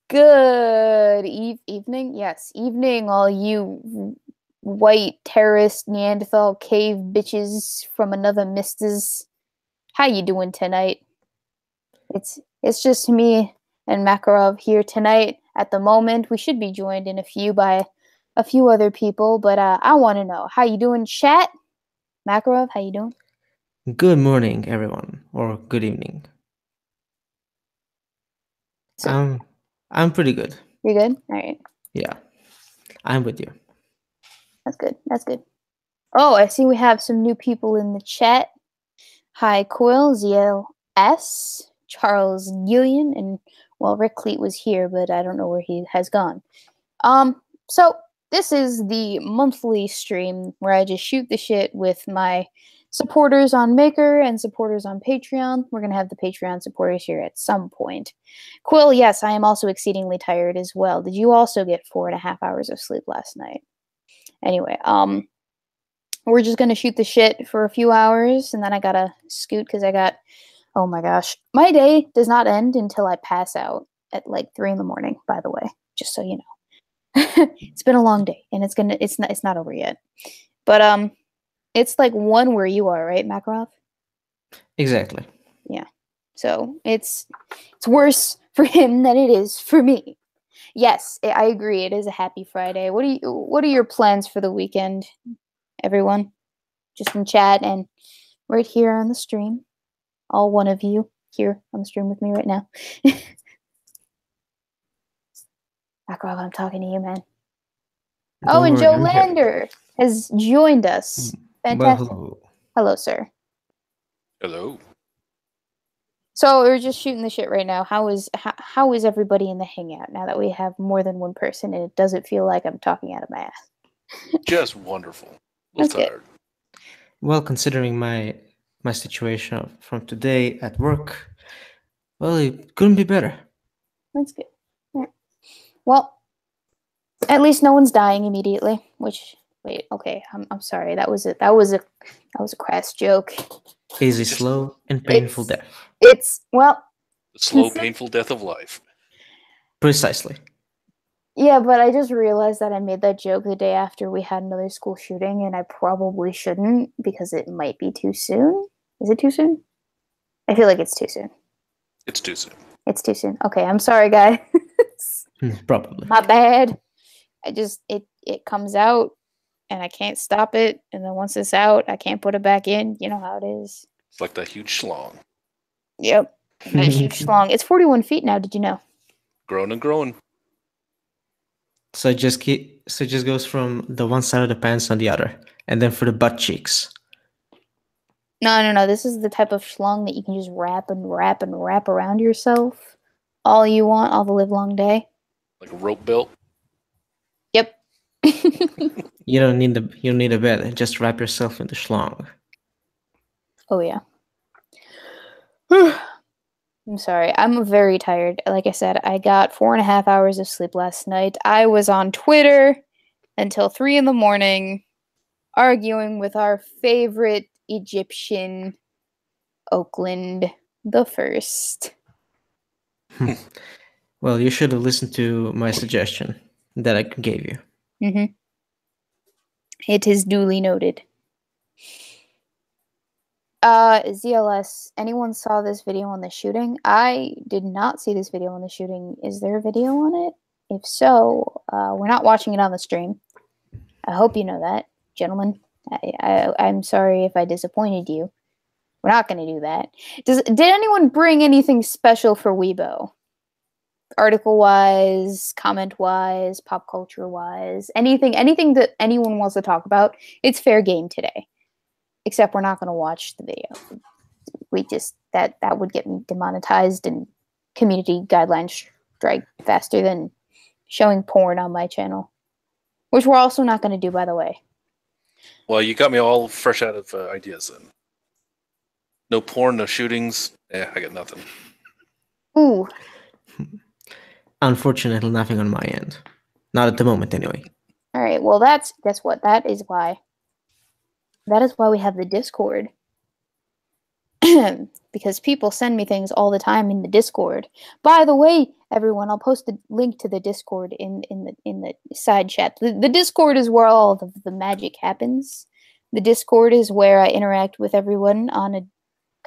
Good evening. Yes, evening, all you white terrorist Neanderthal cave bitches from another mistas. How you doing tonight? It's just me and Makarov here tonight. At the moment, we should be joined in a few by a few other people, but I want to know how you doing, chat. Makarov, how you doing? Good morning, everyone, or good evening. So I'm pretty good. you're good. All right, Yeah, I'm with you. that's good. That's good. Oh, I see we have some new people in the chat. Hi, Coil, ZLS, Charles Gillian, and well, Rick Cleet was here, but I don't know where he has gone. So this is the monthly stream where I just shoot the shit with my supporters on Maker and supporters on Patreon. We're gonna have the Patreon supporters here at some point. Quill, yes, I am also exceedingly tired as well. Did you also get 4.5 hours of sleep last night? Anyway, we're just gonna shoot the shit for a few hours, and then I gotta scoot because I got. Oh my gosh, my day does not end until I pass out at like 3 in the morning. By the way, just so you know. It's been a long day, and it's not over yet. But it's like 1 where you are, right, Makarov? Exactly. Yeah. So it's worse for him than it is for me. Yes, I agree. It is a happy Friday. What are your plans for the weekend, everyone? Just in chat and right here on the stream. All one of you here on the stream with me right now. Makarov, I'm talking to you, man. Oh, Don't and worry, Joe I'm here. Lander has joined us. Well, Fantastic. hello. Hello, sir. Hello. So we're just shooting the shit right now. How is everybody in the hangout now that we have more than one person and it doesn't feel like I'm talking out of my ass? Just wonderful. A little That's good. tired. Well, considering my situation from today at work, well, it couldn't be better. That's good. Yeah. Well, at least no one's dying immediately. Which wait, okay, I'm sorry. That was a crass joke. Easy, Just slow, and painful death. It's well, the slow, painful death of life. Precisely. yeah, but I just realized that I made that joke the day after we had another school shooting, and I probably shouldn't because it might be too soon. Is it too soon? I feel like it's too soon. It's too soon. It's too soon. Okay, I'm sorry, guys. Probably. My bad. It comes out and I can't stop it, and then once it's out, I can't put it back in. You know how it is. It's like that huge schlong. Yep. That huge schlong. It's 41 feet now. Did you know? Growing and growing. So it just goes from the one side of the pants on the other, and then for the butt cheeks. No. This is the type of schlong that you can just wrap and wrap and wrap around yourself all you want, all the live long day. Like a rope belt. Yep. You don't need a bed. Just wrap yourself in the schlong. Oh yeah. I'm sorry. I'm very tired. Like I said, I got 4.5 hours of sleep last night. I was on Twitter until 3 in the morning arguing with our favorite Egyptian, Oakland the First. Well, you should have listened to my suggestion that I gave you. Mm-hmm. It is duly noted. ZLS, anyone saw this video on the shooting? I did not see this video on the shooting. Is there a video on it? If so, we're not watching it on the stream. I hope you know that, gentlemen. I'm sorry if I disappointed you. We're not going to do that. Did anyone bring anything special for Weebo? Article-wise, comment-wise, pop culture-wise, anything that anyone wants to talk about, it's fair game today. Except we're not going to watch the video. We just that would get me demonetized and community guidelines strike faster than showing porn on my channel, which we're also not going to do, by the way. Well, you got me all fresh out of ideas then. No porn, no shootings. I got nothing. Ooh. Unfortunately, nothing on my end. Not at the moment, anyway. All right. Well, guess what? That is why we have the Discord. Because people send me things all the time in the Discord. By the way, everyone, I'll post the link to the Discord in the side chat. The Discord is where all of the magic happens. The Discord is where I interact with everyone on a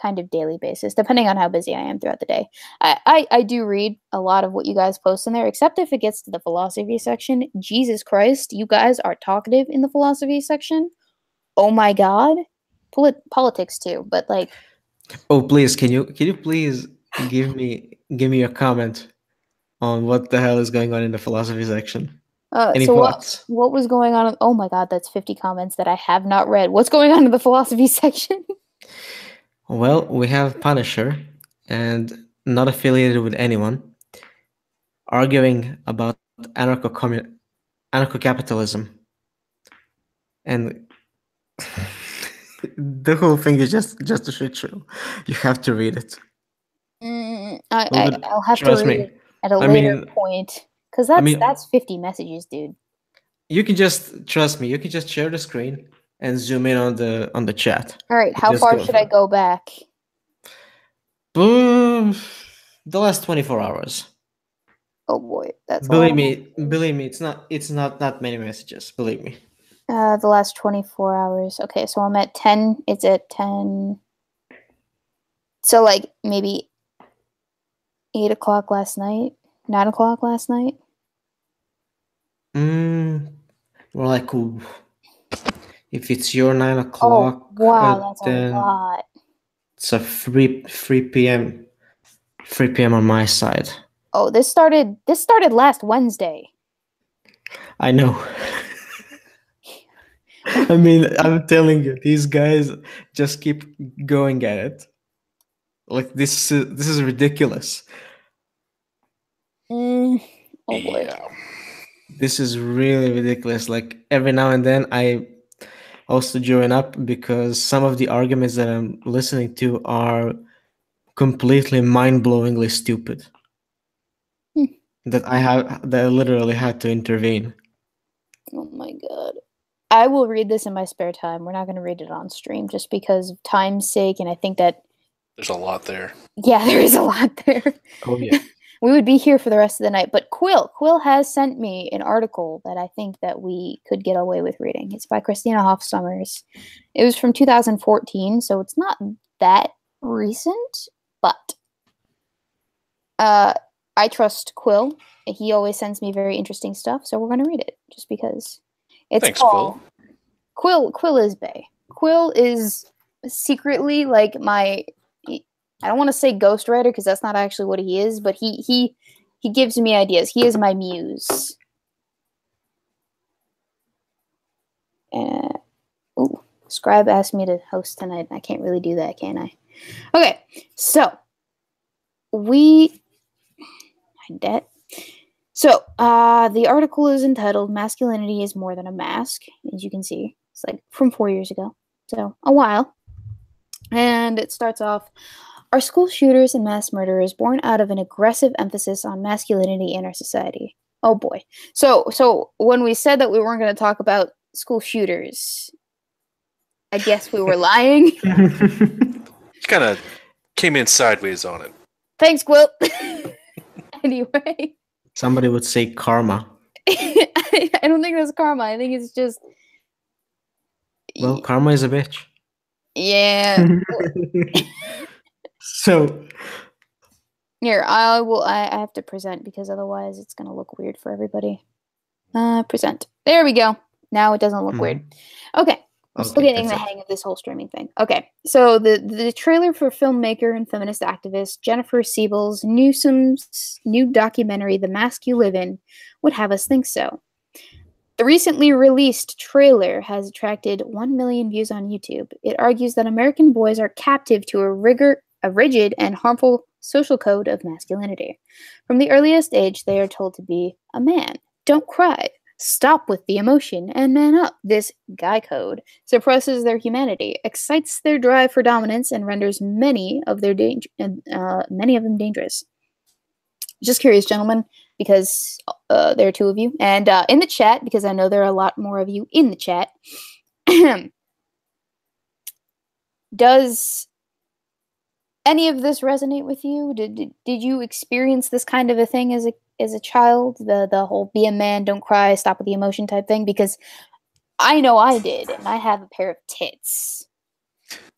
kind of daily basis, depending on how busy I am throughout the day. I do read a lot of what you guys post in there, except if it gets to the philosophy section. Jesus Christ, you guys are talkative in the philosophy section. Oh my god. Politics too, but like. Oh, please, can you please give me your comment on what the hell is going on in the philosophy section? Any So thoughts? what was going on? Oh my god, that's 50 comments that I have not read. What's going on in the philosophy section? Well, we have Punisher, and not affiliated with anyone, arguing about anarcho-capitalism, and the whole thing is just a shit show. You have to read it. I'll have to read it at a later point, because that's 50 messages, dude. You can just trust me. You can just share the screen and zoom in on the chat. All right, how far should I go back? The last 24 hours. Oh boy, that's believe me. It's not that many messages. Believe me. The last 24 hours. Okay, so I'm at 10. It's at 10. So like maybe 8 o'clock last night, 9 o'clock last night. We're like, if it's your 9 o'clock, wow, that's a lot. It's a 3 p.m. 3 p.m. on my side. Oh, this started last Wednesday. I know. I mean, I'm telling you, these guys just keep going at it. Like this is ridiculous. Oh boy. Yeah. This is really ridiculous. Like every now and then I also join up because some of the arguments that I'm listening to are completely mind-blowingly stupid. That I literally had to intervene. Oh my god. I will read this in my spare time. We're not going to read it on stream just because of time's sake, and I think that there's a lot there. Yeah, there is a lot there. Oh yeah. We would be here for the rest of the night. But Quill has sent me an article that I think that we could get away with reading. It's by Christina Hoff Sommers. It was from 2014, so it's not that recent, but I trust Quill. He always sends me very interesting stuff, so we're going to read it just because. Thanks, Quill. Quill is bae. Quill is secretly like my. I don't want to say ghostwriter because that's not actually what he is, but he gives me ideas. He is my muse. Scribe asked me to host tonight. I can't really do that, can I? Okay, so the article is entitled "Masculinity is More Than a Mask." As you can see, it's like from 4 years ago, so a while. And it starts off. Are school shooters and mass murderers born out of an aggressive emphasis on masculinity in our society? Oh boy. So when we said that we weren't going to talk about school shooters, I guess we were lying. Kind of came in sideways on it. Thanks, Quill. Anyway. Somebody would say karma. I don't think that's karma. I think it's just... Well, karma is a bitch. Yeah. So here, I have to present because otherwise it's gonna look weird for everybody. Present. There we go. Now it doesn't look weird. Okay. I'm still getting the hang of this whole streaming thing. Okay. So the trailer for filmmaker and feminist activist Jennifer Siebel's new documentary, The Mask You Live In, would have us think so. The recently released trailer has attracted 1 million views on YouTube. It argues that American boys are captive to a rigid and harmful social code of masculinity. From the earliest age, they are told to be a man. Don't cry. Stop with the emotion and man up. This guy code suppresses their humanity, excites their drive for dominance, and renders many of them dangerous. Just curious, gentlemen, because there are two of you, and in the chat, because I know there are a lot more of you in the chat. Does any of this resonate with you? Did you experience this kind of a thing as a child? The whole be a man, don't cry, stop with the emotion type thing? Because I know I did, and I have a pair of tits.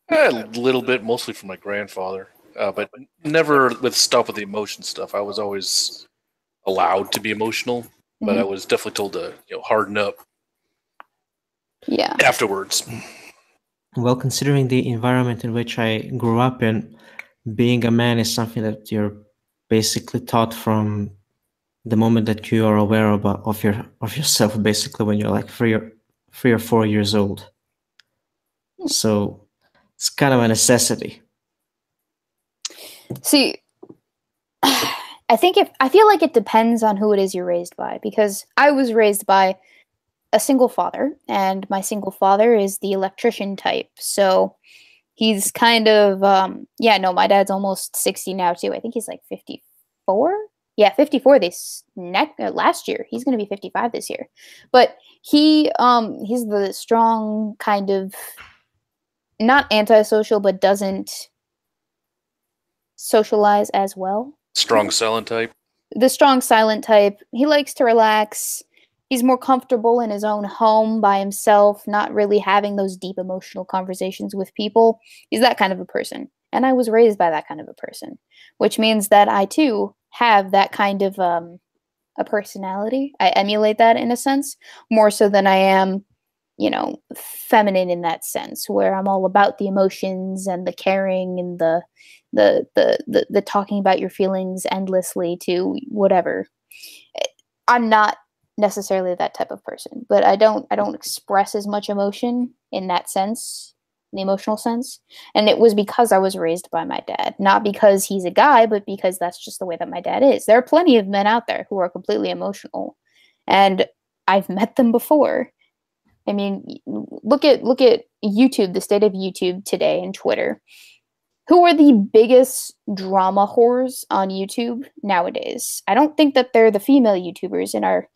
A little bit, mostly from my grandfather, but never with stop with the emotion stuff. I was always allowed to be emotional, but I was definitely told to harden up. Yeah. Afterwards. Well, considering the environment in which I grew up in, being a man is something that you're basically taught from the moment that you are aware of yourself, basically when you're like 3 or 4 years old. So it's kind of a necessity. See, I feel like it depends on who it is you're raised by, because I was raised by a single father, and my single father is the electrician type. So he's kind of my dad's almost 60 now too. I think he's like 54. Yeah, 54 last year. He's going to be 55 this year. But he's the strong kind of, not antisocial, but doesn't socialize as well. Strong silent type. The strong silent type. He likes to relax. He's more comfortable in his own home by himself, not really having those deep emotional conversations with people. He's that kind of a person. And I was raised by that kind of a person, which means that I too have that kind of a personality. I emulate that in a sense, more so than I am, feminine in that sense, where I'm all about the emotions and the caring and the talking about your feelings endlessly to whatever. I'm not necessarily that type of person, but I don't express as much emotion in that sense, in the emotional sense. And it was because I was raised by my dad, not because he's a guy, but because that's just the way that my dad is. There are plenty of men out there who are completely emotional, and I've met them before. I mean, look at YouTube, the state of YouTube today, and Twitter. Who are the biggest drama whores on YouTube nowadays? I don't think that they're the female YouTubers in our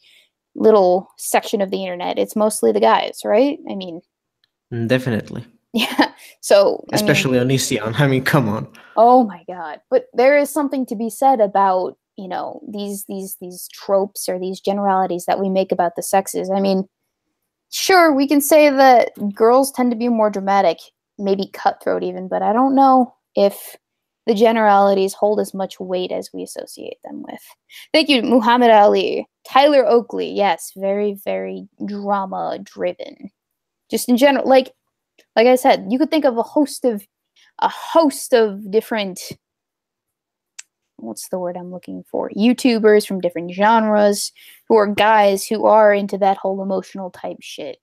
little section of the internet. It's mostly the guys, right? I mean, definitely. Yeah. So especially Onision. I mean, come on. Oh my god. But there is something to be said about, these tropes or these generalities that we make about the sexes. I mean, sure, we can say that girls tend to be more dramatic, maybe cutthroat even, but I don't know if the generalities hold as much weight as we associate them with. Thank you, Muhammad Ali. Tyler Oakley, yes, very, very drama-driven. Just in general, like I said, you could think of a host of different, what's the word I'm looking for? YouTubers from different genres who are guys who are into that whole emotional type shit,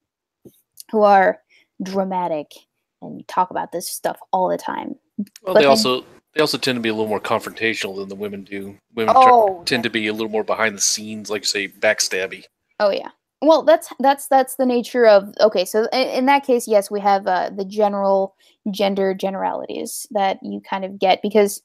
who are dramatic and talk about this stuff all the time. Well, they also tend to be a little more confrontational than the women do. Women tend to be a little more behind the scenes, like say backstabby. Oh yeah. Well, that's the nature of. Okay, so in that case, yes, we have the general gender generalities that you kind of get, because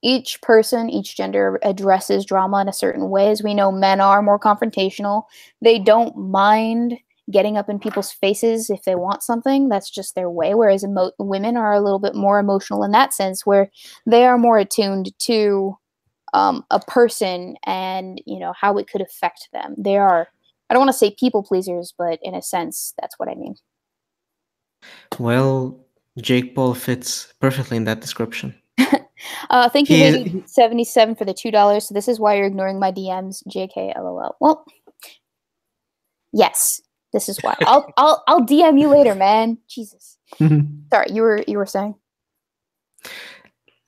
each person, each gender addresses drama in a certain way. As we know, men are more confrontational. They don't mind getting up in people's faces if they want something. That's just their way. Whereas women are a little bit more emotional in that sense, where they are more attuned to a person and how it could affect them. They are, I don't want to say people pleasers, but in a sense, that's what I mean. Well, Jake Paul fits perfectly in that description. Thank you, Lady77, for the $2. So this is why you're ignoring my DMs, JK, LOL. Well, yes, this is why. I'll DM you later, man. Jesus. Sorry, you were saying?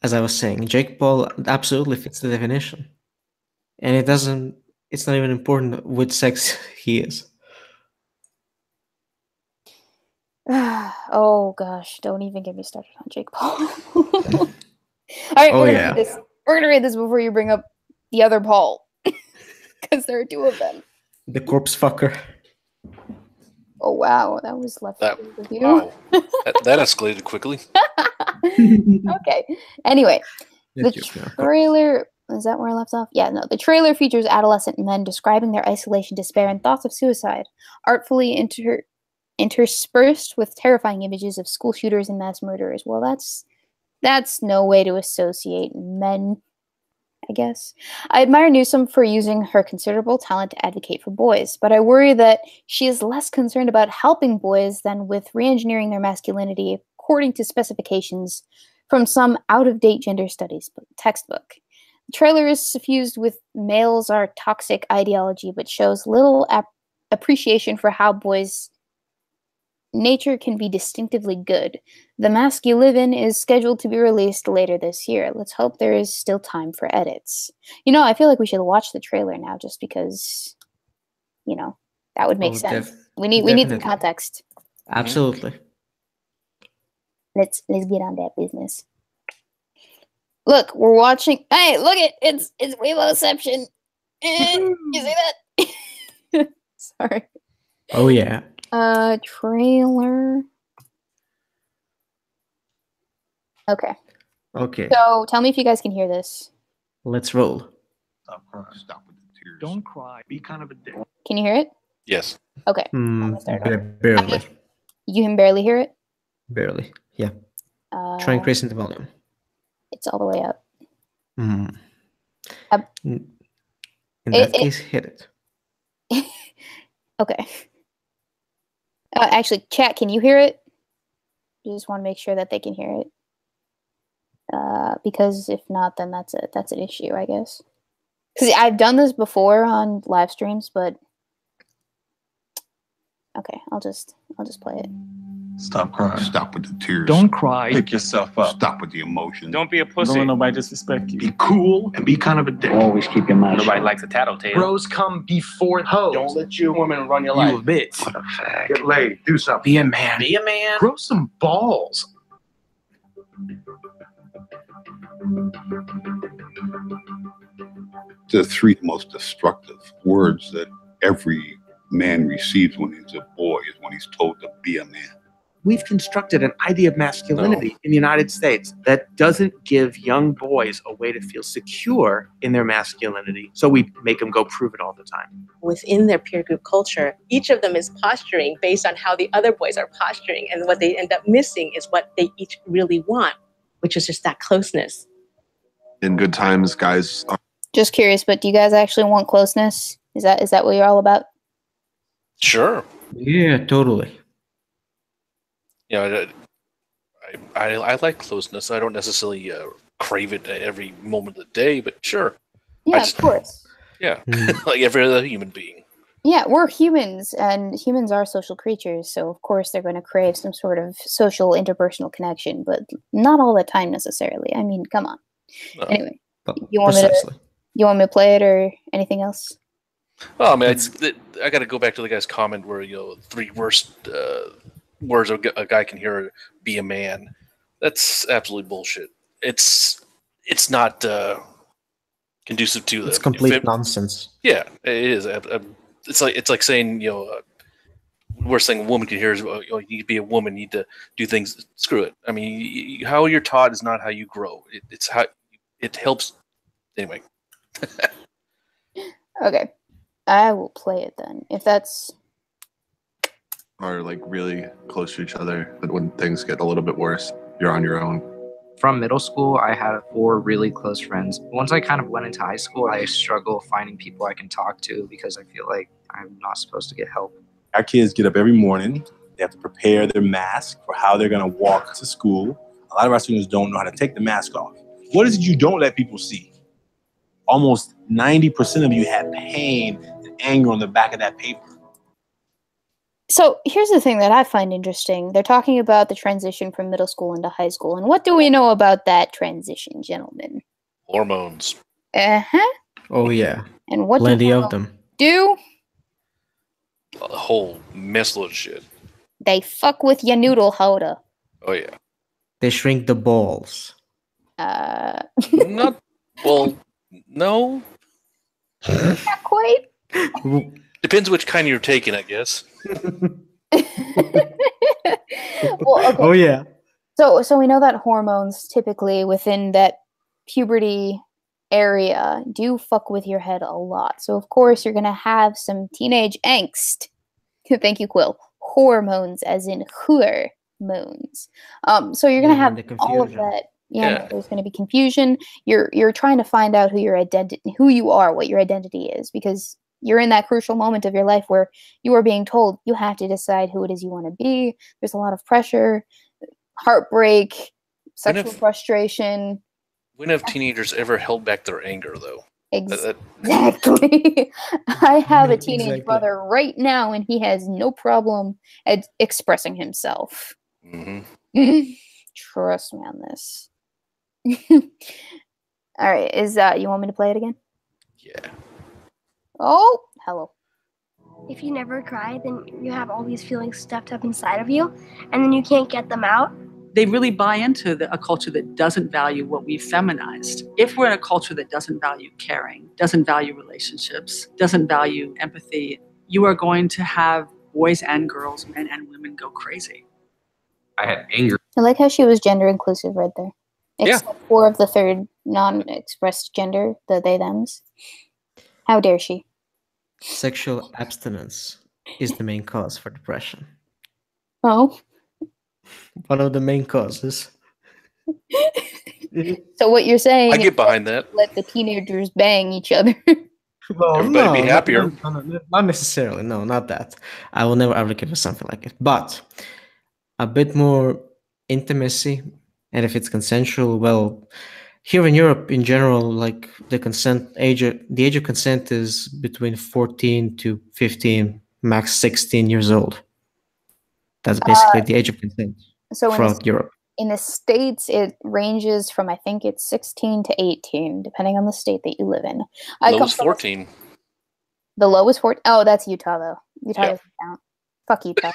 As I was saying, Jake Paul absolutely fits the definition. And it's not even important which sex he is. Oh gosh, don't even get me started on Jake Paul. Alright, we're gonna read this. We're gonna read this before you bring up the other Paul. Because there are two of them. The corpse fucker. Oh wow, that was left with you. Wow. that escalated quickly. Okay. Anyway, the trailer, is that where I left off? Yeah, no. The trailer features adolescent men describing their isolation, despair, and thoughts of suicide, artfully interspersed with terrifying images of school shooters and mass murderers. Well, that's That's no way to associate men, I guess. I admire Newsom for using her considerable talent to advocate for boys, but I worry that she is less concerned about helping boys than with re-engineering their masculinity according to specifications from some out-of-date gender studies textbook. The trailer is suffused with males are toxic ideology, but shows little appreciation for how boys' nature can be distinctively good. The mask you live in is scheduled to be released later this year. Let's hope there is still time for edits. You know, I feel like we should watch the trailer now just because, you know, that would make sense. We need some context. Absolutely. Let's get on that business. Look, we're watching. Hey, look it's Weeboception. You see that? Sorry. Oh yeah. Trailer. Okay. Okay. So tell me if you guys can hear this. Let's roll. Stop crying. Stop with the tears. Don't cry. Be kind of a dick. Can you hear it? Yes. Okay. I'm gonna start over. Barely. You can barely hear it? Barely. Yeah. Try increasing the volume. It's all the way up. Mm. Up. In that case, hit it. Okay. Actually, chat, can you hear it? You just want to make sure that they can hear it. Because if not, then that's an issue, I guess. Because I've done this before on live streams, but okay, I'll just play it. Stop crying. Stop with the tears. Don't cry. Pick yourself up. Stop with the emotion. Don't be a pussy. Don't let nobody disrespect you. Be cool and be kind of a dick. Always keep your mouth Nobody shut. likes a tattletale. Bros come before hoes. Don't let your woman run your You life. a bitch. What a fag. Get laid. Do something. Be a man. Be a man. Grow some balls. The three most destructive words that every man receives when he's a boy is when he's told to be a man. We've constructed an idea of masculinity in the United States that doesn't give young boys a way to feel secure in their masculinity. So we make them go prove it all the time. Within their peer group culture, each of them is posturing based on how the other boys are posturing. And what they end up missing is what they each really want, which is just that closeness. In good times, guys are Just curious, but do you guys actually want closeness? Is that what you're all about? Sure. Yeah, totally. You know, I like closeness. I don't necessarily crave it every moment of the day, but sure. Yeah, of course. Yeah, like every other human being. Yeah, we're humans, and humans are social creatures, so of course they're going to crave some sort of social interpersonal connection, but not all the time necessarily. I mean, come on. No. Anyway, you want me to play it or anything else? Well, I mean, I got to go back to the guy's comment where three worst words a guy can hear: "Be a man." That's absolutely bullshit. It's not conducive to. It's complete nonsense. Yeah, it is. It's like saying worst thing a woman can hear is you need to be a woman, you need to do things. Screw it. I mean, how you're taught is not how you grow. It's how it helps. Anyway. Okay, I will play it then. If that's are like really close to each other, but when things get a little bit worse, you're on your own. From middle school, I had 4 really close friends. Once I kind of went into high school, I struggle finding people I can talk to because I feel like I'm not supposed to get help. Our kids get up every morning. They have to prepare their mask for how they're going to walk to school. A lot of our students don't know how to take the mask off. What is it you don't let people see? Almost 90% of you have pain and anger on the back of that paper. So here's the thing that I find interesting. They're talking about the transition from middle school into high school. And what do we know about that transition, gentlemen? Hormones. Uh-huh. Oh, yeah. And what plenty of them do? A whole mess load of shit. They fuck with your noodle holder. Oh, yeah. They shrink the balls. Not, well, no. Not quite. Depends which kind you're taking, I guess. Well, okay. Oh, yeah. So we know that hormones typically within that puberty area do fuck with your head a lot. So of course you're gonna have some teenage angst. Thank you, Quill. Hormones, as in hormones. So you're gonna have all of that Yeah. There's going to be confusion. You're trying to find out who you are, what your identity is, because you're in that crucial moment of your life where you are being told you have to decide who it is you want to be. There's a lot of pressure, heartbreak, sexual frustration. When have teenagers ever held back their anger, though? Exactly. I have a teenage Exactly. brother right now, and he has no problem at expressing himself. Mm-hmm. Trust me on this. All right, you want me to play it again? Yeah. Oh, hello. If you never cry, then you have all these feelings stuffed up inside of you, and then you can't get them out. They really buy into a culture that doesn't value what we've feminized. If we're in a culture that doesn't value caring, doesn't value relationships, doesn't value empathy, you are going to have boys and girls, men and women go crazy. I had anger. I like how she was gender inclusive right there. Yeah. Except for of the third non-expressed gender, the they thems. How dare she? Sexual abstinence is the main cause for depression. Oh. One of the main causes. So what you're saying I is get behind that. let the teenagers bang each other. Well, Everybody be happier. Not necessarily. No, not that. I will never advocate for something like it. But a bit more intimacy, and if it's consensual, well, here in Europe in general, like the age of consent is between 14 to 15, max 16 years old. That's basically the age of consent throughout Europe. In the States, it ranges from, I think it's 16 to 18, depending on the state that you live in. Low is 14. The low is 14? Oh, that's Utah, though. Utah doesn't count. Fuck Utah.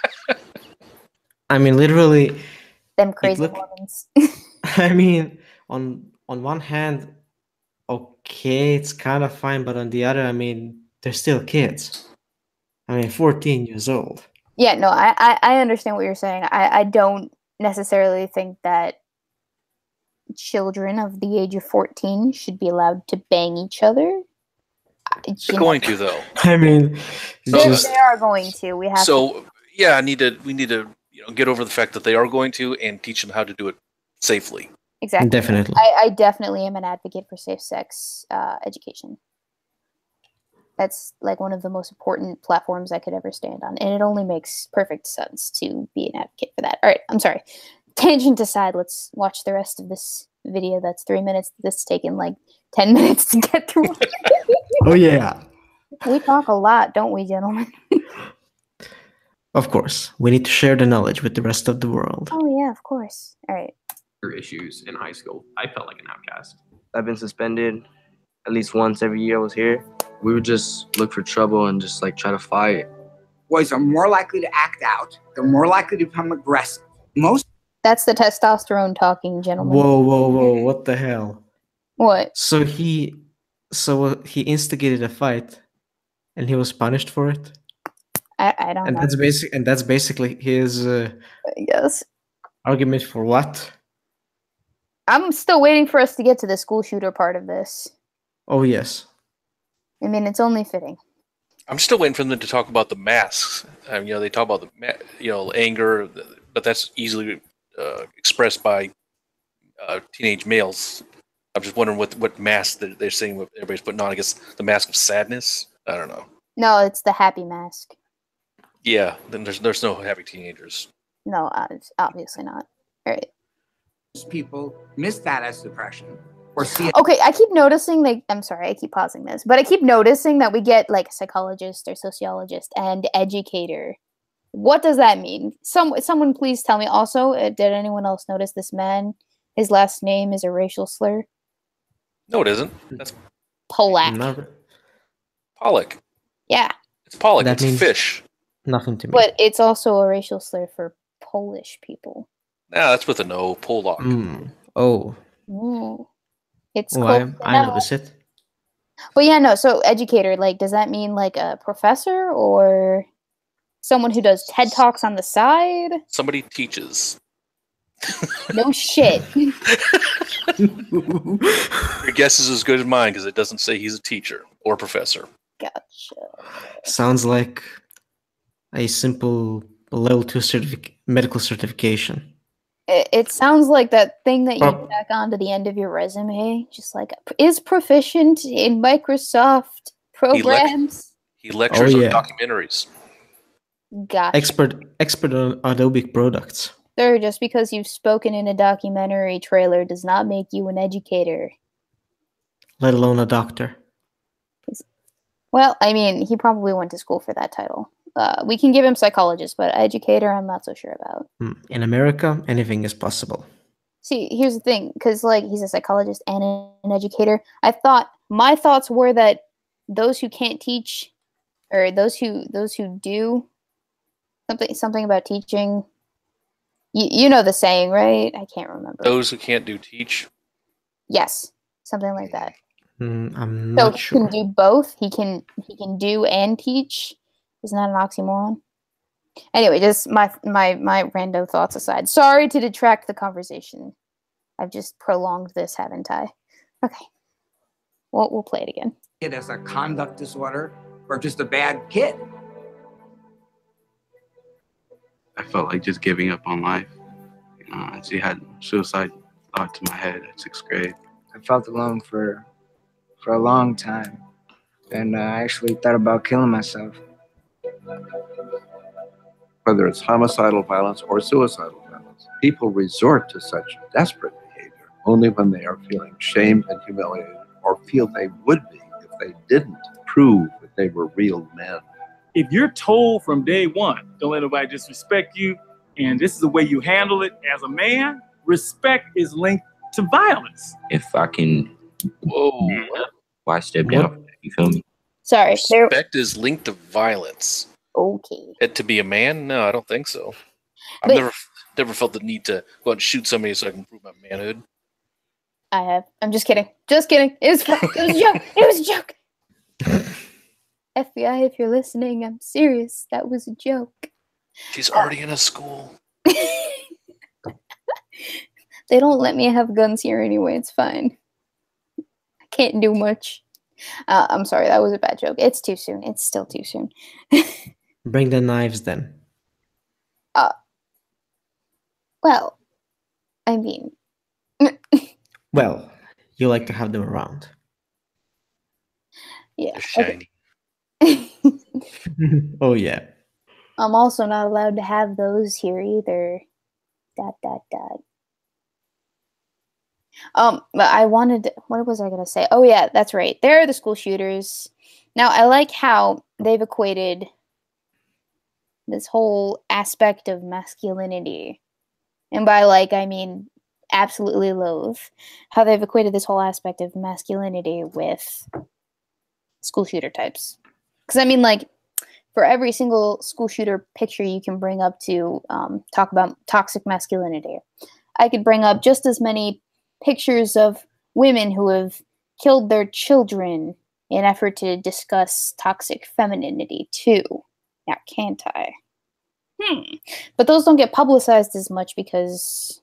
I mean, literally... Them crazy Mormons. I mean, on one hand, okay, it's kind of fine, but on the other, I mean, they're still kids. I mean, 14 years old. Yeah, no, I understand what you're saying. I don't necessarily think that children of the age of 14 should be allowed to bang each other. They're going to, though. I mean, they are going to. We have to. Yeah, we need to get over the fact that they are going to and teach them how to do it safely. Exactly. Definitely. I definitely am an advocate for safe sex education. That's like one of the most important platforms I could ever stand on. And it only makes perfect sense to be an advocate for that. All right, I'm sorry. Tangent aside, let's watch the rest of this video. That's 3 minutes. This is taking like 10 minutes to get through. Oh, yeah. We talk a lot, don't we, gentlemen? Of course. We need to share the knowledge with the rest of the world. Oh, yeah, of course. All right. Issues in high school. I felt like an outcast. I've been suspended at least once every year I was here. We would just look for trouble and just like try to fight. Boys are more likely to act out. They're more likely to become aggressive. That's the testosterone talking, gentlemen. Whoa. What the hell? What? So he instigated a fight and he was punished for it? I don't know. That's basically his argument for what? I'm still waiting for us to get to the school shooter part of this. Oh, yes. I mean, it's only fitting. I'm still waiting for them to talk about the masks. They talk about the anger, but that's easily expressed by teenage males. I'm just wondering what mask they're saying what everybody's putting on. I guess the mask of sadness. I don't know. No, it's the happy mask. Yeah, then there's no happy teenagers. No, obviously not. All right. People miss that as depression. Or see it. Okay, I keep noticing, I'm sorry, I keep pausing this, but I keep noticing that we get like psychologist or sociologist and educator. What does that mean? Someone please tell me. Also, did anyone else notice this man? His last name is a racial slur. No, it isn't. That's Polak. Pollock. Yeah. It's Pollock. That It's means fish. Nothing to me. But it's also a racial slur for Polish people. Nah, that's with an O. Pollock. Oh. Mm. It's Oh, close I noticed it. But yeah, no, so educator, does that mean like a professor or someone who does TED Talks on the side? Somebody teaches. No shit. Your guess is as good as mine because it doesn't say he's a teacher or professor. Gotcha. Sounds like a simple level 2 medical certification. It sounds like that thing that you Oh. tack onto the end of your resume, just like is proficient in Microsoft programs. He lectures Oh, on yeah. documentaries. Gotcha. Expert on Adobe products. Sir, just because you've spoken in a documentary trailer does not make you an educator. Let alone a doctor. Well, I mean, he probably went to school for that title. We can give him psychologist, but educator, I'm not so sure about. In America, anything is possible. See, here's the thing, because like he's a psychologist and an educator. My thoughts were that those who can't teach, or those who do something about teaching. You know the saying, right? I can't remember. Those who can't do teach. Yes, something like that. I'm So not he sure. can do both. He can do and teach. Isn't that an oxymoron? Anyway, just my rando thoughts aside. Sorry to detract the conversation. I've just prolonged this, haven't I? Okay. We'll play it again. It as a conduct disorder or just a bad kid. I felt like just giving up on life. I actually had suicide thoughts in my head at 6th grade. I felt alone for a long time, and I actually thought about killing myself. Whether it's homicidal violence or suicidal violence, people resort to such desperate behavior only when they are feeling shamed and humiliated or feel they would be if they didn't prove that they were real men. If you're told from day one, don't let nobody disrespect you, and this is the way you handle it as a man, respect is linked to violence. If I can, why step down? You feel me? Sorry. Respect is linked to violence. Okay. To be a man? No, I don't think so. I've never felt the need to go out and shoot somebody so I can prove my manhood. I have. I'm just kidding. Just kidding. It was a joke. It was a joke. FBI, if you're listening, I'm serious. That was a joke. She's already in a school. They don't let me have guns here anyway. It's fine. I can't do much. I'm sorry. That was a bad joke. It's too soon. It's still too soon. Bring the knives then. Well, I mean... Well, you like to have them around. Yeah. Shiny. Oh, yeah. I'm also not allowed to have those here either. ... But I wanted... What was I going to say? Oh, yeah, that's right. They're the school shooters. Now, I like how they've equated this whole aspect of masculinity. And by like, I mean absolutely loathe how they've equated this whole aspect of masculinity with school shooter types. Because, I mean, like, for every single school shooter picture you can bring up to talk about toxic masculinity, I could bring up just as many pictures of women who have killed their children in effort to discuss toxic femininity too. Now, can't I? But those don't get publicized as much because,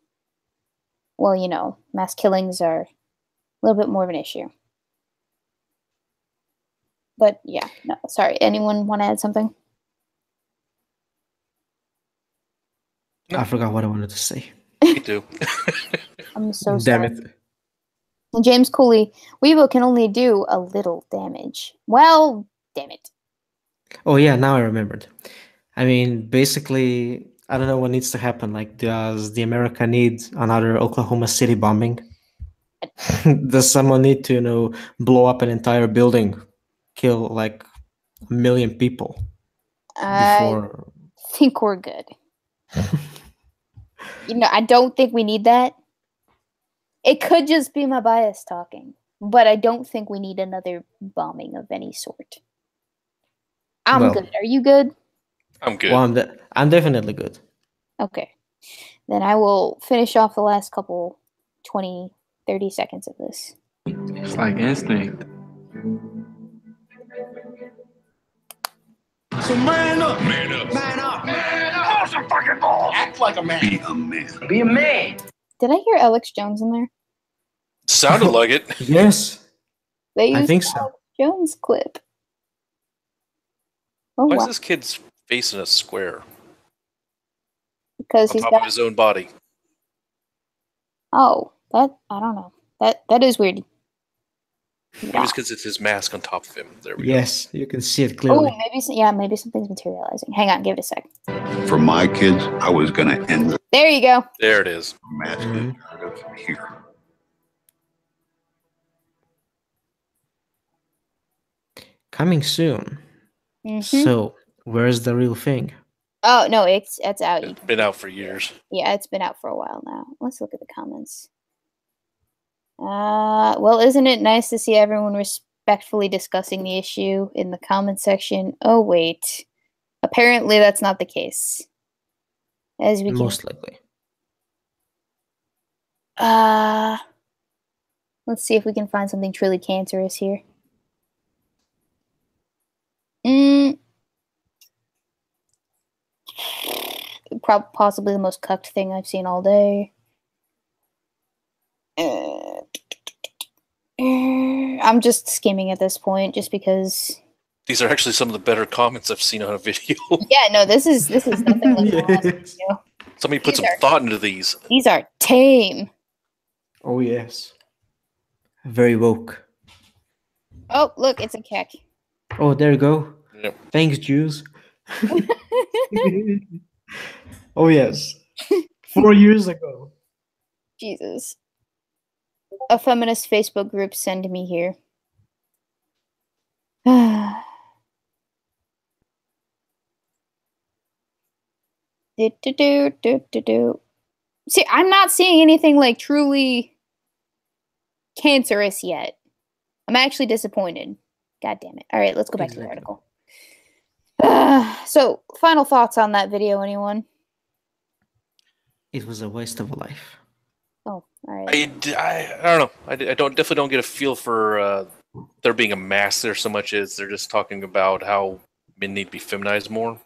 well, you know, mass killings are a little bit more of an issue. But yeah, no, sorry. Anyone want to add something? I forgot what I wanted to say. Me too. I'm so Damn sorry. it. And James Cooley, Weebo can only do a little damage. Well, damn it. Oh, yeah, now I remembered. I mean, basically, I don't know what needs to happen. Like, does the America need another Oklahoma City bombing? Does someone need to, you know, blow up an entire building, kill like 1 million people before? I think we're good. You know, I don't think we need that. It could just be my bias talking, but I don't think we need another bombing of any sort. I'm Well, good. Are you good? I'm good. Well, I'm definitely good. Okay. Then I will finish off the last couple 20, 30 seconds of this. It's like instinct. So man up. Man up. Man up. Man up. Hold some fucking balls. Act like a man. Be a man. Be a man. Did I hear Alex Jones in there? Sounded like it. Yes. They used I think the so. Alex Jones clip. Oh, Why wow. is this kid's face in a square Because on he's top got of his own body? Oh, I don't know. That is weird. Maybe it's because it's his mask on top of him. There we Yes, you can see it Oh, clearly. maybe something's materializing. Hang on, give it a sec. For my kids, I was going to end the There you go. There it is. masculine narrative here. Coming soon. Mhm. So, where's the real thing? Oh no, it's out. It's been out for years. Yeah, it's been out for a while now. Let's look at the comments. Well, isn't it nice to see everyone respectfully discussing the issue in the comment section? Oh wait, apparently that's not the case. As we can, Most likely. let's see if we can find something truly cancerous here. Possibly the most cucked thing I've seen all day. I'm just skimming at this point, just because. These are actually some of the better comments I've seen on a video. Yeah, no, this is nothing like the last video. Somebody put some thought into these. These are tame. Oh yes. Very woke. Oh, look, it's a keck. Oh, there you go. Yep. Thanks, Jews. Oh yes. 4 years ago. Jesus. A feminist Facebook group send me here. See, I'm not seeing anything like truly cancerous yet. I'm actually disappointed. God damn it. All right, let's go back to the article. So, final thoughts on that video, anyone? It was a waste of a life. Oh, all right. I don't know. I definitely don't get a feel for there being a mask there so much as they're just talking about how men need to be feminized more.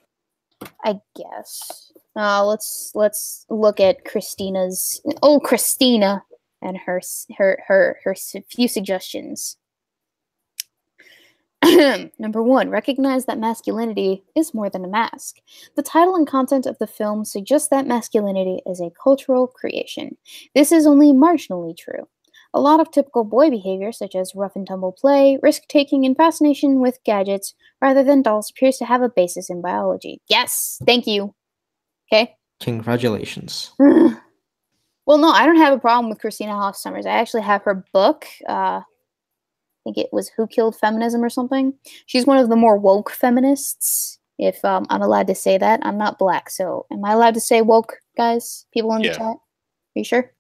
I guess. Let's look at Christina's. Oh, Christina and her few suggestions. Number 1, recognize that masculinity is more than a mask. The title and content of the film suggest that masculinity is a cultural creation. This is only marginally true. A lot of typical boy behavior, such as rough and tumble play, risk-taking, and fascination with gadgets rather than dolls, appears to have a basis in biology. Yes, thank you. Okay. Congratulations. Well, no, I don't have a problem with Christina Hoff Sommers. I actually have her book. I think it was Who Killed Feminism or something. She's one of the more woke feminists, if I'm allowed to say that. I'm not black, so am I allowed to say woke, guys? People in the chat? Are you sure?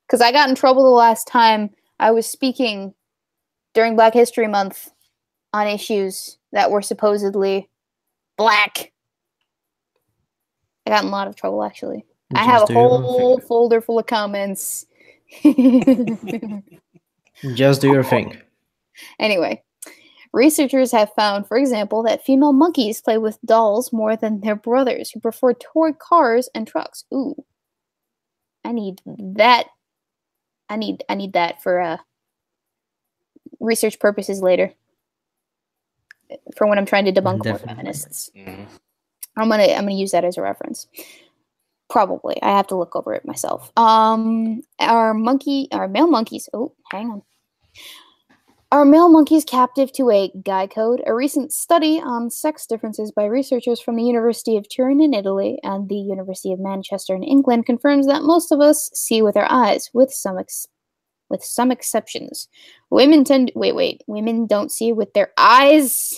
Because I got in trouble the last time I was speaking during Black History Month on issues that were supposedly black. I got in a lot of trouble, actually. I have a whole folder full of comments. Just do your thing. Anyway, researchers have found, for example, that female monkeys play with dolls more than their brothers, who prefer toy cars and trucks. Ooh, I need that. I need that for research purposes later. For when I'm trying to debunk more feminists. Mm-hmm. I'm gonna use that as a reference. Probably. I have to look over it myself. Our male monkeys. Oh, hang on. Are male monkeys captive to a guy code? A recent study on sex differences by researchers from the University of Turin in Italy and the University of Manchester in England confirms that most of us see with our eyes, with some exceptions. Women women don't see with their eyes.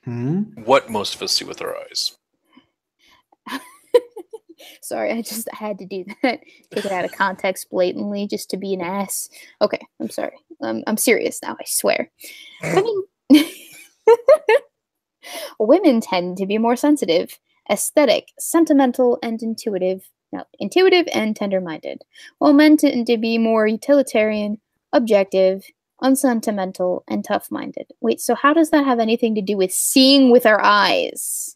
What most of us see with our eyes. Sorry, I had to do that. Take it out of context blatantly just to be an ass. Okay, I'm sorry. I'm serious now, I swear. Women tend to be more sensitive, aesthetic, sentimental, and intuitive and tender-minded, while men tend to be more utilitarian, objective, unsentimental, and tough-minded. Wait, so how does that have anything to do with seeing with our eyes?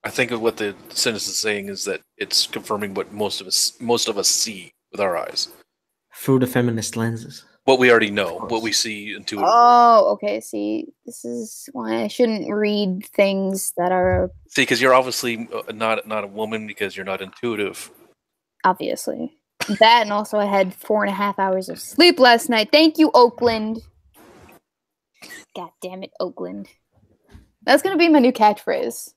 I think what the sentence is saying is that it's confirming what most of us see with our eyes. Through the feminist lenses. What we already know, what we see intuitively. Oh, okay. See, this is why I shouldn't read things that are See, because you're obviously not a woman because you're not intuitive. obviously that, and also I had 4.5 hours of sleep last night. Thank you, Oakland. God damn it, Oakland. That's gonna be my new catchphrase.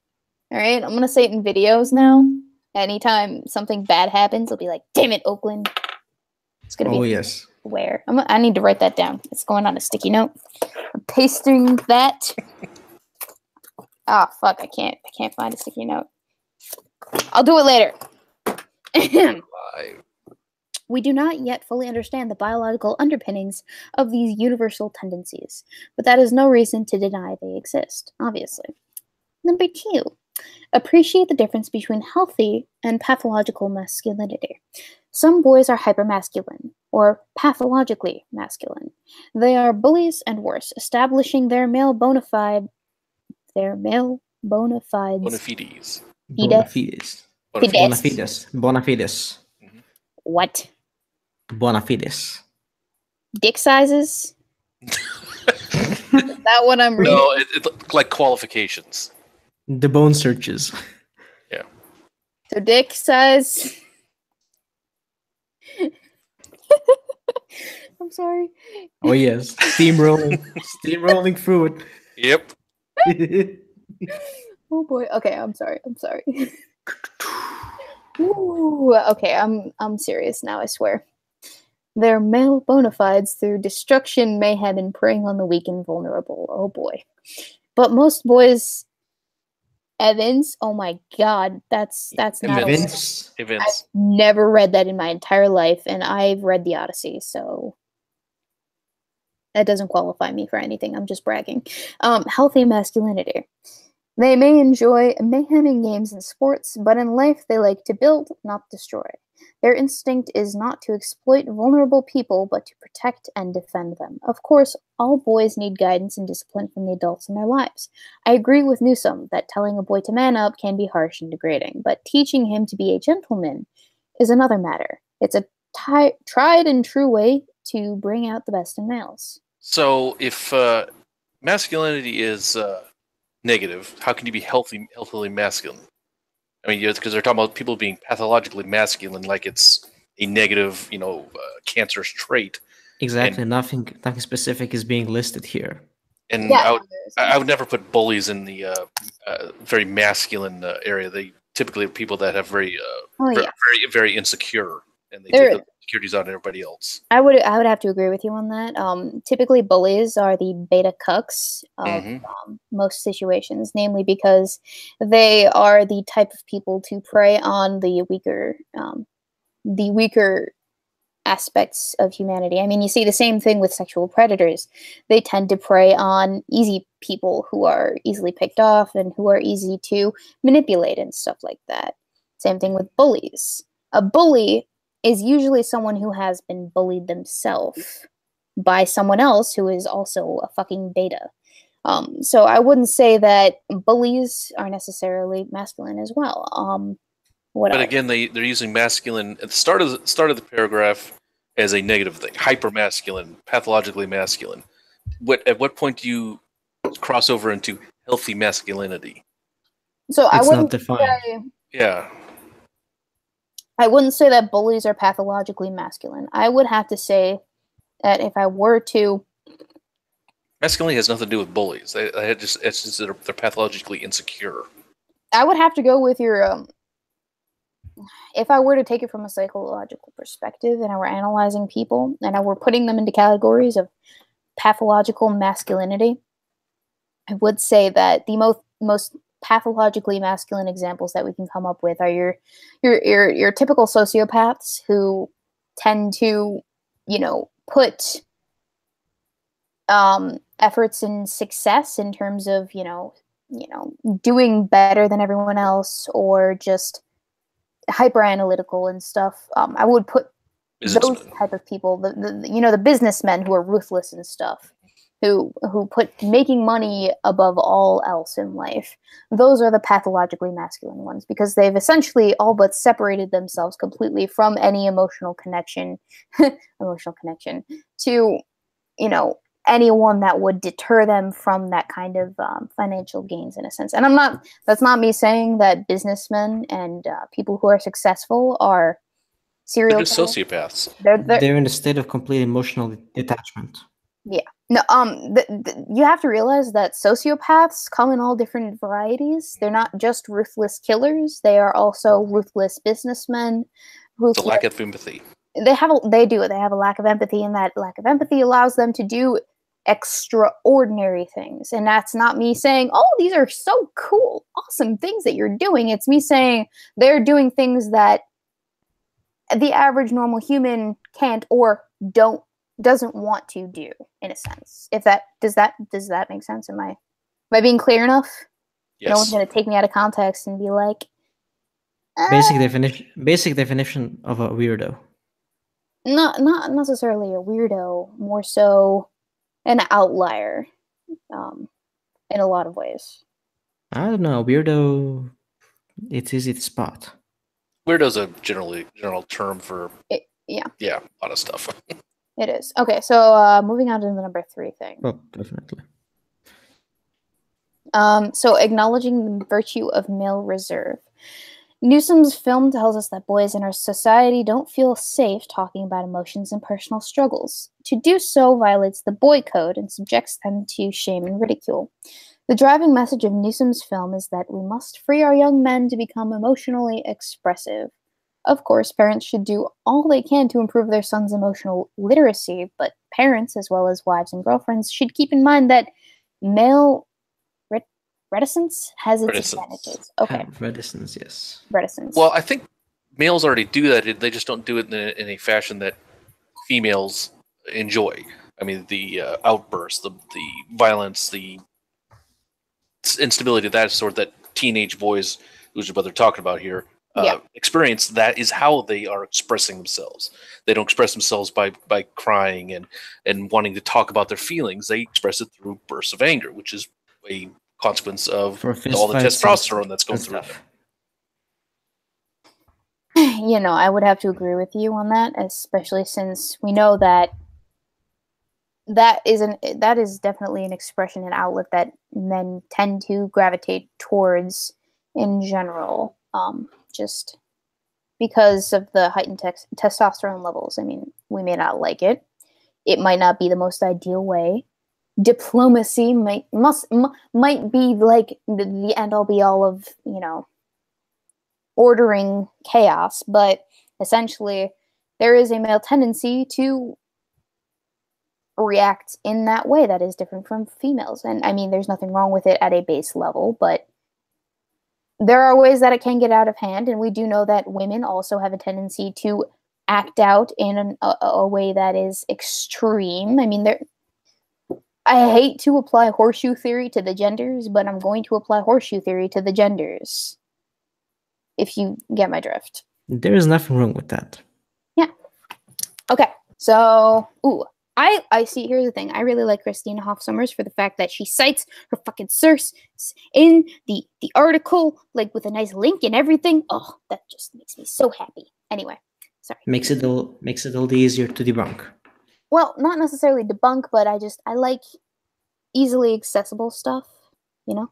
All right, I'm gonna say it in videos now. Anytime something bad happens, I'll be like, "Damn it, Oakland." It's gonna be. Oh yes. Where I need to write that down. It's going on a sticky note. I'm pasting that. Ah, fuck! I can't find a sticky note. I'll do it later. We do not yet fully understand the biological underpinnings of these universal tendencies, but that is no reason to deny they exist, obviously. Number 2, appreciate the difference between healthy and pathological masculinity. Some boys are hypermasculine, or pathologically masculine. They are bullies and worse, establishing their male bona fides. Bona fides. Bona fides. What? Bona fides. Dick sizes? Is that what I'm reading? No, it's like qualifications. The bone searches. Yeah. So dick size. I'm sorry. Oh yes, steamrolling through it. Yep. Oh boy. Okay, I'm sorry. Ooh, okay, I'm serious now, I swear. They're male bona fides through destruction, mayhem, and preying on the weak and vulnerable. Oh boy. But most boys Evans, oh my god, that's not Evans. I've never read that in my entire life, and I've read the Odyssey, so that doesn't qualify me for anything. I'm just bragging. Healthy masculinity. They may enjoy mayhem in games and sports, but in life they like to build, not destroy. Their instinct is not to exploit vulnerable people, but to protect and defend them. Of course, all boys need guidance and discipline from the adults in their lives. I agree with Newsom that telling a boy to man up can be harsh and degrading, but teaching him to be a gentleman is another matter. It's a tried and true way to bring out the best in males. So, if masculinity is negative, how can you be healthily masculine? I mean, because they're talking about people being pathologically masculine, like it's a negative, cancerous trait. Exactly. And nothing specific is being listed here. And Yeah. I would never put bullies in the very masculine area. They typically are people that have very, very insecure, and they take the insecurities on everybody else. I would have to agree with you on that. Typically, bullies are the beta cucks of most situations, namely because they are the type of people to prey on the weaker aspects of humanity. I mean, you see the same thing with sexual predators. They tend to prey on easy people who are easily picked off and who are easy to manipulate and stuff like that. Same thing with bullies. A bully is usually someone who has been bullied themselves by someone else who is also a fucking beta. So I wouldn't say that bullies are necessarily masculine as well. But again, they're using masculine at the start of the paragraph as a negative thing. Hyper masculine, pathologically masculine. At what point do you cross over into healthy masculinity? So it's not defined. Yeah. I wouldn't say that bullies are pathologically masculine. I would have to say that if I were to... Masculinity has nothing to do with bullies. It's just they're pathologically insecure. I would have to go with your... if I were to take it from a psychological perspective and I were analyzing people and I were putting them into categories of pathological masculinity, I would say that the most pathologically masculine examples that we can come up with are your typical sociopaths who tend to, put efforts in success in terms of, doing better than everyone else, or just hyper analytical and stuff. I would put those type of people, the businessmen who are ruthless and stuff, who put making money above all else in life. Those are the pathologically masculine ones because they've essentially all but separated themselves completely from any emotional connection to, you know, anyone that would deter them from that kind of financial gains in a sense. And that's not me saying that businessmen and people who are successful are serial They're just sociopaths. They're in a state of complete emotional detachment. Yeah. No, you have to realize that sociopaths come in all different varieties. They're not just ruthless killers. They are also ruthless businessmen. It's a lack of empathy. They have a lack of empathy, and that lack of empathy allows them to do extraordinary things. And that's not me saying, oh, these are so cool, awesome things that you're doing. It's me saying they're doing things that the average normal human can't or doesn't want to do, in a sense. Does that make sense? Am I being clear enough? Yes. No one's gonna take me out of context and be like, Basic definition of a weirdo. not necessarily a weirdo, more so an outlier, in a lot of ways. I don't know, weirdo. It's easy to spot. Weirdo's a general term for yeah, a lot of stuff. it is. Okay, so moving on to the number 3 thing. Oh, definitely. So acknowledging the virtue of male reserve. Newsom's film tells us that boys in our society don't feel safe talking about emotions and personal struggles. To do so violates the boy code and subjects them to shame and ridicule. The driving message of Newsom's film is that we must free our young men to become emotionally expressive. Of course, parents should do all they can to improve their son's emotional literacy, but parents, as well as wives and girlfriends, should keep in mind that male reticence has its advantages. Okay. Reticence, yes. Reticence. Well, I think males already do that. They just don't do it in a fashion that females enjoy. I mean, the outbursts, the violence, the instability of that sort that teenage boys, which is what they're talking about here, experience. That is how they are expressing themselves. They don't express themselves by crying and wanting to talk about their feelings. They express it through bursts of anger, which is a consequence of all the testosterone that's going through them. You know, I would have to agree with you on that, especially since we know that that is definitely an expression and outlet that men tend to gravitate towards in general, just because of the heightened testosterone levels. I mean, we may not like it. It might not be the most ideal way. Diplomacy might be like the end all be all of, you know, ordering chaos, but essentially there is a male tendency to react in that way that is different from females. And I mean, there's nothing wrong with it at a base level, but there are ways that it can get out of hand, and we do know that women also have a tendency to act out in a way that is extreme. I mean, I hate to apply horseshoe theory to the genders, but I'm going to apply horseshoe theory to the genders, if you get my drift. There is nothing wrong with that. Yeah. Okay, so, I see, here's the thing. I really like Christina Hoff Sommers for the fact that she cites her fucking source in the article, like with a nice link and everything. Oh, that just makes me so happy. Anyway, sorry. Makes it all easier to debunk. Well, not necessarily debunk, but I like easily accessible stuff, you know?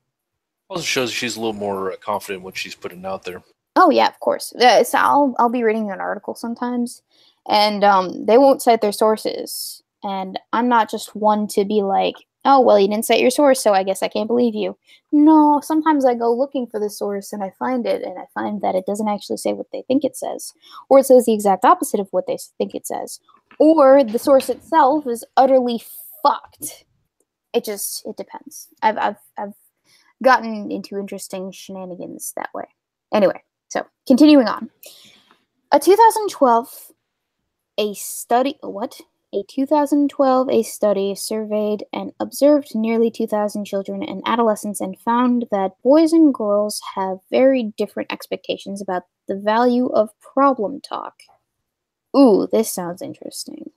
Also shows she's a little more confident in what she's putting out there. Oh yeah, of course. So I'll be reading an article sometimes, and they won't cite their sources. And I'm not just one to be like, oh, well, you didn't cite your source, so I guess I can't believe you. No, sometimes I go looking for the source and I find it, and I find that it doesn't actually say what they think it says, or it says the exact opposite of what they think it says, or the source itself is utterly fucked. It depends. I've gotten into interesting shenanigans that way. Anyway, so continuing on. A 2012 study surveyed and observed nearly 2,000 children and adolescents and found that boys and girls have very different expectations about the value of problem talk. Ooh, this sounds interesting,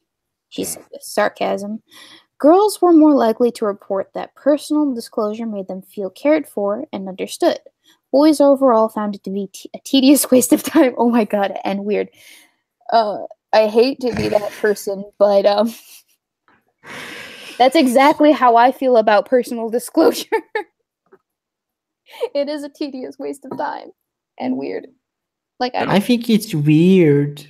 she said with sarcasm. Girls were more likely to report that personal disclosure made them feel cared for and understood. Boys overall found it to be a tedious waste of time. Oh my god, and weird. I hate to be that person, but that's exactly how I feel about personal disclosure. It is a tedious waste of time and weird. Like I think it's weird.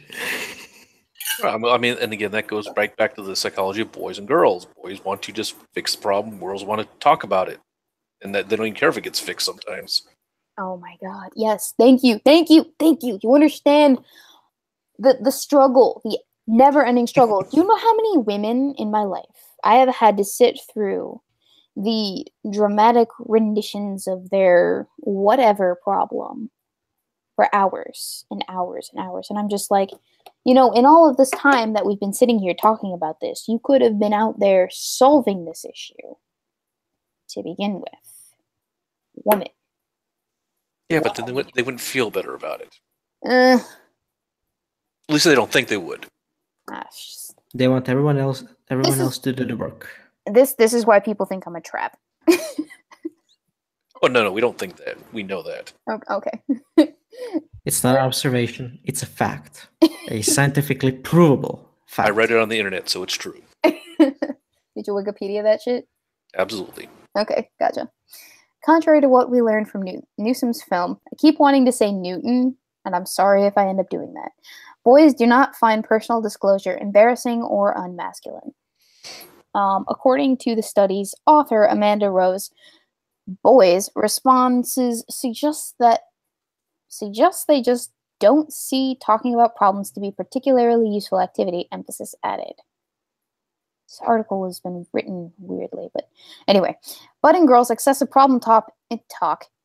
Well, I mean, and again, that goes right back to the psychology of boys and girls. Boys want to just fix the problem. Girls want to talk about it, and that they don't even care if it gets fixed sometimes. Oh my god, yes. Thank you. You understand the struggle, the never-ending struggle. Do you know how many women in my life I have had to sit through the dramatic renditions of their whatever problem for hours and hours and hours? And I'm just like, in all of this time that we've been sitting here talking about this, you could have been out there solving this issue to begin with. Woman. Yeah, but then they wouldn't feel better about it. Uh, At least they don't think they would. They want everyone else to do the work. This is why people think I'm a trap. Oh no, we don't think that. We know that. Okay. It's not an observation. It's a fact. A scientifically provable fact. I read it on the internet, so it's true. Did you Wikipedia that shit? Absolutely. Okay, gotcha. Contrary to what we learned from Newsom's film, I keep wanting to say Newton, and I'm sorry if I end up doing that. Boys do not find personal disclosure embarrassing or unmasculine. According to the study's author, Amanda Rose, boys' responses suggest they just don't see talking about problems to be particularly useful activity, emphasis added. This article has been written weirdly, but anyway. But in girls, excessive problem talk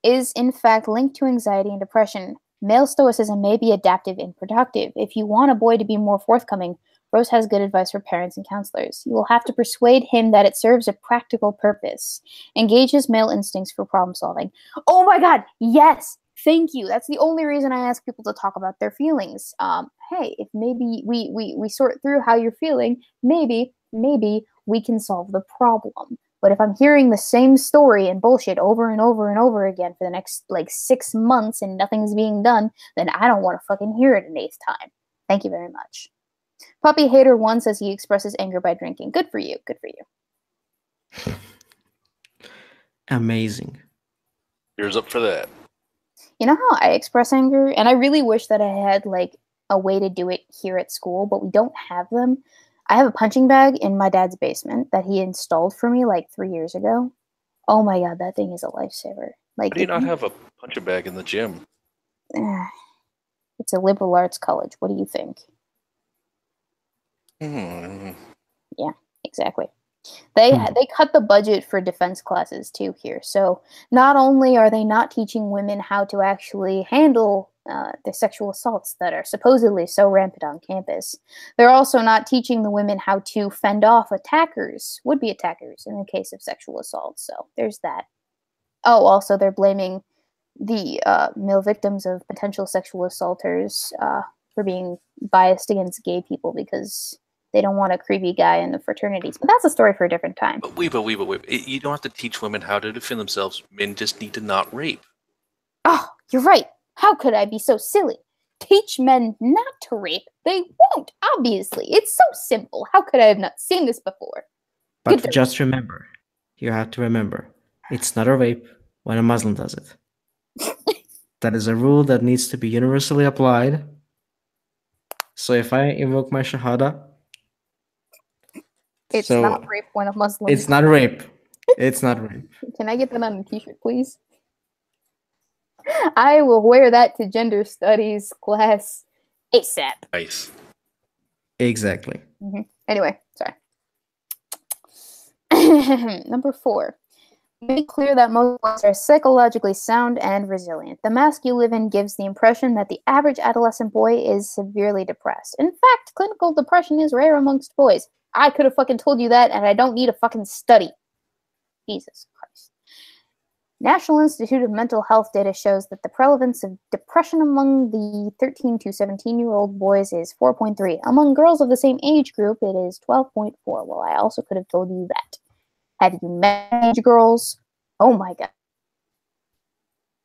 is in fact linked to anxiety and depression. Male stoicism may be adaptive and productive. If you want a boy to be more forthcoming, Rose has good advice for parents and counselors. You will have to persuade him that it serves a practical purpose. Engage his male instincts for problem solving. Oh my god, yes! Thank you. That's the only reason I ask people to talk about their feelings. Hey, if maybe we sort through how you're feeling, maybe we can solve the problem. But if I'm hearing the same story and bullshit over and over and over again for the next 6 months and nothing's being done, then I don't want to fucking hear it an 8th time. Thank you very much. Puppy Hater 1 says he expresses anger by drinking. Good for you. Good for you. Amazing. Here's up for that. You know how I express anger? And I really wish that I had a way to do it here at school, but we don't have them. I have a punching bag in my dad's basement that he installed for me 3 years ago. Oh my god, that thing is a lifesaver. Why do you not have a punching bag in the gym? It's a liberal arts college. What do you think? Yeah, exactly. They cut the budget for defense classes too here. So not only are they not teaching women how to actually handle the sexual assaults that are supposedly so rampant on campus, they're also not teaching the women how to fend off attackers, would-be attackers, in the case of sexual assault. So there's that. Oh, also they're blaming the male victims of potential sexual assaulters for being biased against gay people because they don't want a creepy guy in the fraternities. But that's a story for a different time. But Weebo. You don't have to teach women how to defend themselves. Men just need to not rape. Oh, you're right. How could I be so silly? Teach men not to rape. They won't, obviously. It's so simple. How could I have not seen this before? But just remember, you have to remember, it's not a rape when a Muslim does it. That is a rule that needs to be universally applied. So if I invoke my Shahada, it's not rape when a Muslim. It's not rape. It's not rape. Can I get that on a t-shirt, please? I will wear that to gender studies class ASAP. Nice. Exactly. Anyway, sorry. Number 4. Make clear that most boys are psychologically sound and resilient. The mask you live in gives the impression that the average adolescent boy is severely depressed. In fact, clinical depression is rare amongst boys. I could have fucking told you that, and I don't need a fucking study. Jesus Christ. National Institute of Mental Health data shows that the prevalence of depression among the 13 to 17-year-old boys is 4.3. Among girls of the same age group, it is 12.4. Well, I also could have told you that. Have you met age girls? Oh my god.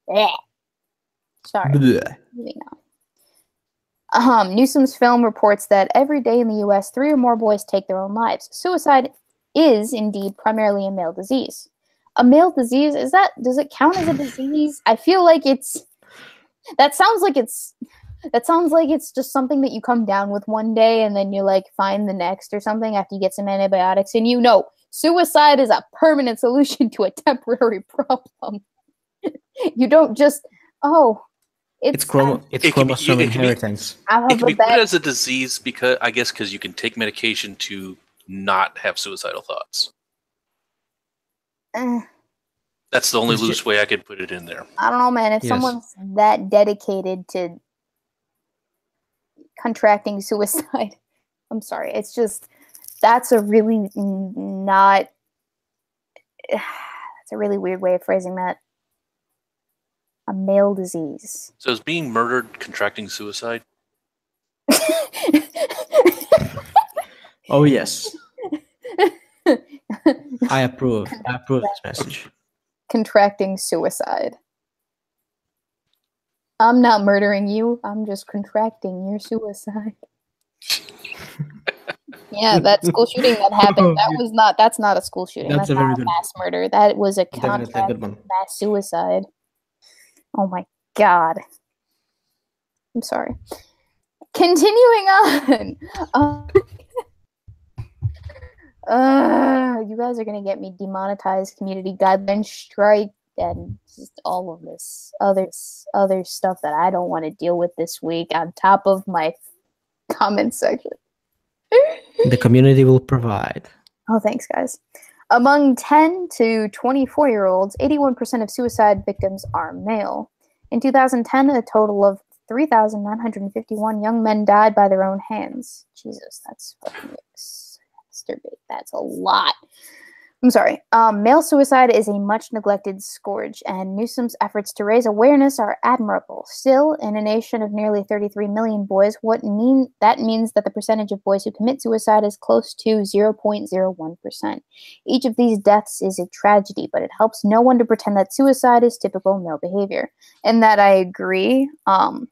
Yeah. Sorry. Blech. Moving on. Newsom's film reports that every day in the U.S., 3 or more boys take their own lives. Suicide is indeed primarily a male disease. A male disease, does it count as a disease? I feel like that sounds like it's just something that you come down with one day and then you like fine the next or something after you get some antibiotics, and suicide is a permanent solution to a temporary problem. You don't just it's chromosome inheritance. It can be put as a disease because you can take medication to not have suicidal thoughts. That's the only loose way I could put it in there. I don't know, man. If someone's that dedicated to contracting suicide, I'm sorry. It's just that's a really weird way of phrasing that. A male disease. So is being murdered contracting suicide? Oh yes. I approve. I approve this message. Contracting suicide. I'm not murdering you. I'm just contracting your suicide. Yeah, that school shooting that happened. That's not a school shooting. That's not a mass murder. That was a contract mass suicide. Oh my god. I'm sorry. Continuing on. You guys are gonna get me demonetized, community guidelines strike, and just all of this other stuff that I don't want to deal with this week on top of my comment section. The community will provide. Oh, thanks, guys. Among 10 to 24-year-olds, 81% of suicide victims are male. In 2010, a total of 3,951 young men died by their own hands. Jesus, that's fucking masturbate. That's a lot. I'm sorry. Male suicide is a much neglected scourge, and Newsom's efforts to raise awareness are admirable. Still, in a nation of nearly 33 million boys, that means that the percentage of boys who commit suicide is close to 0.01%. Each of these deaths is a tragedy, but it helps no one to pretend that suicide is typical male behavior. And that I agree. But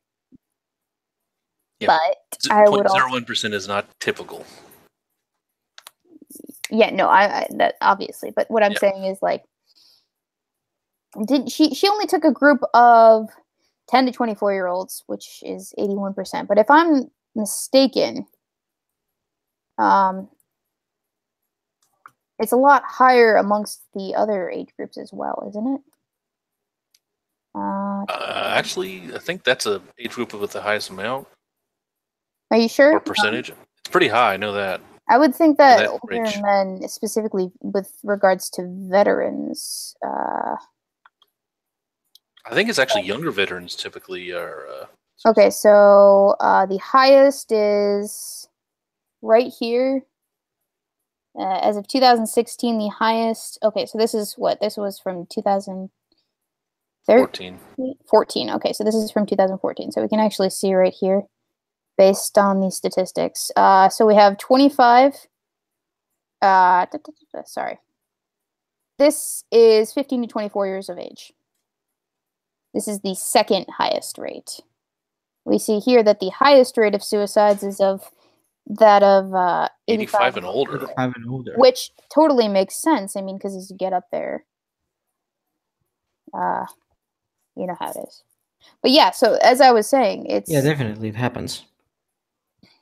I would 0.01% is not typical. Yeah, no, I that obviously, but what I'm saying is like, she only took a group of 10 to 24-year-olds, which is 81%. But if I'm mistaken, it's a lot higher amongst the other age groups as well, isn't it? Actually, I think that's a age group with the highest amount. Are you sure? Or percentage? It's pretty high. I know that. I would think that older men, specifically with regards to veterans, I think it's actually younger veterans typically are. Okay, so the highest is right here. As of 2016, the highest. Okay, so this is what? This was from 2013? 14. Okay, so this is from 2014. So we can actually see right here, based on these statistics. So we have 25. Sorry. This is 15 to 24 years of age. This is the second highest rate. We see here that the highest rate of suicides is of that of 85 and older. 85 and older. Which totally makes sense. I mean, because as you get up there, you know how it is. But yeah, so as I was saying, it's... Yeah, definitely, it happens.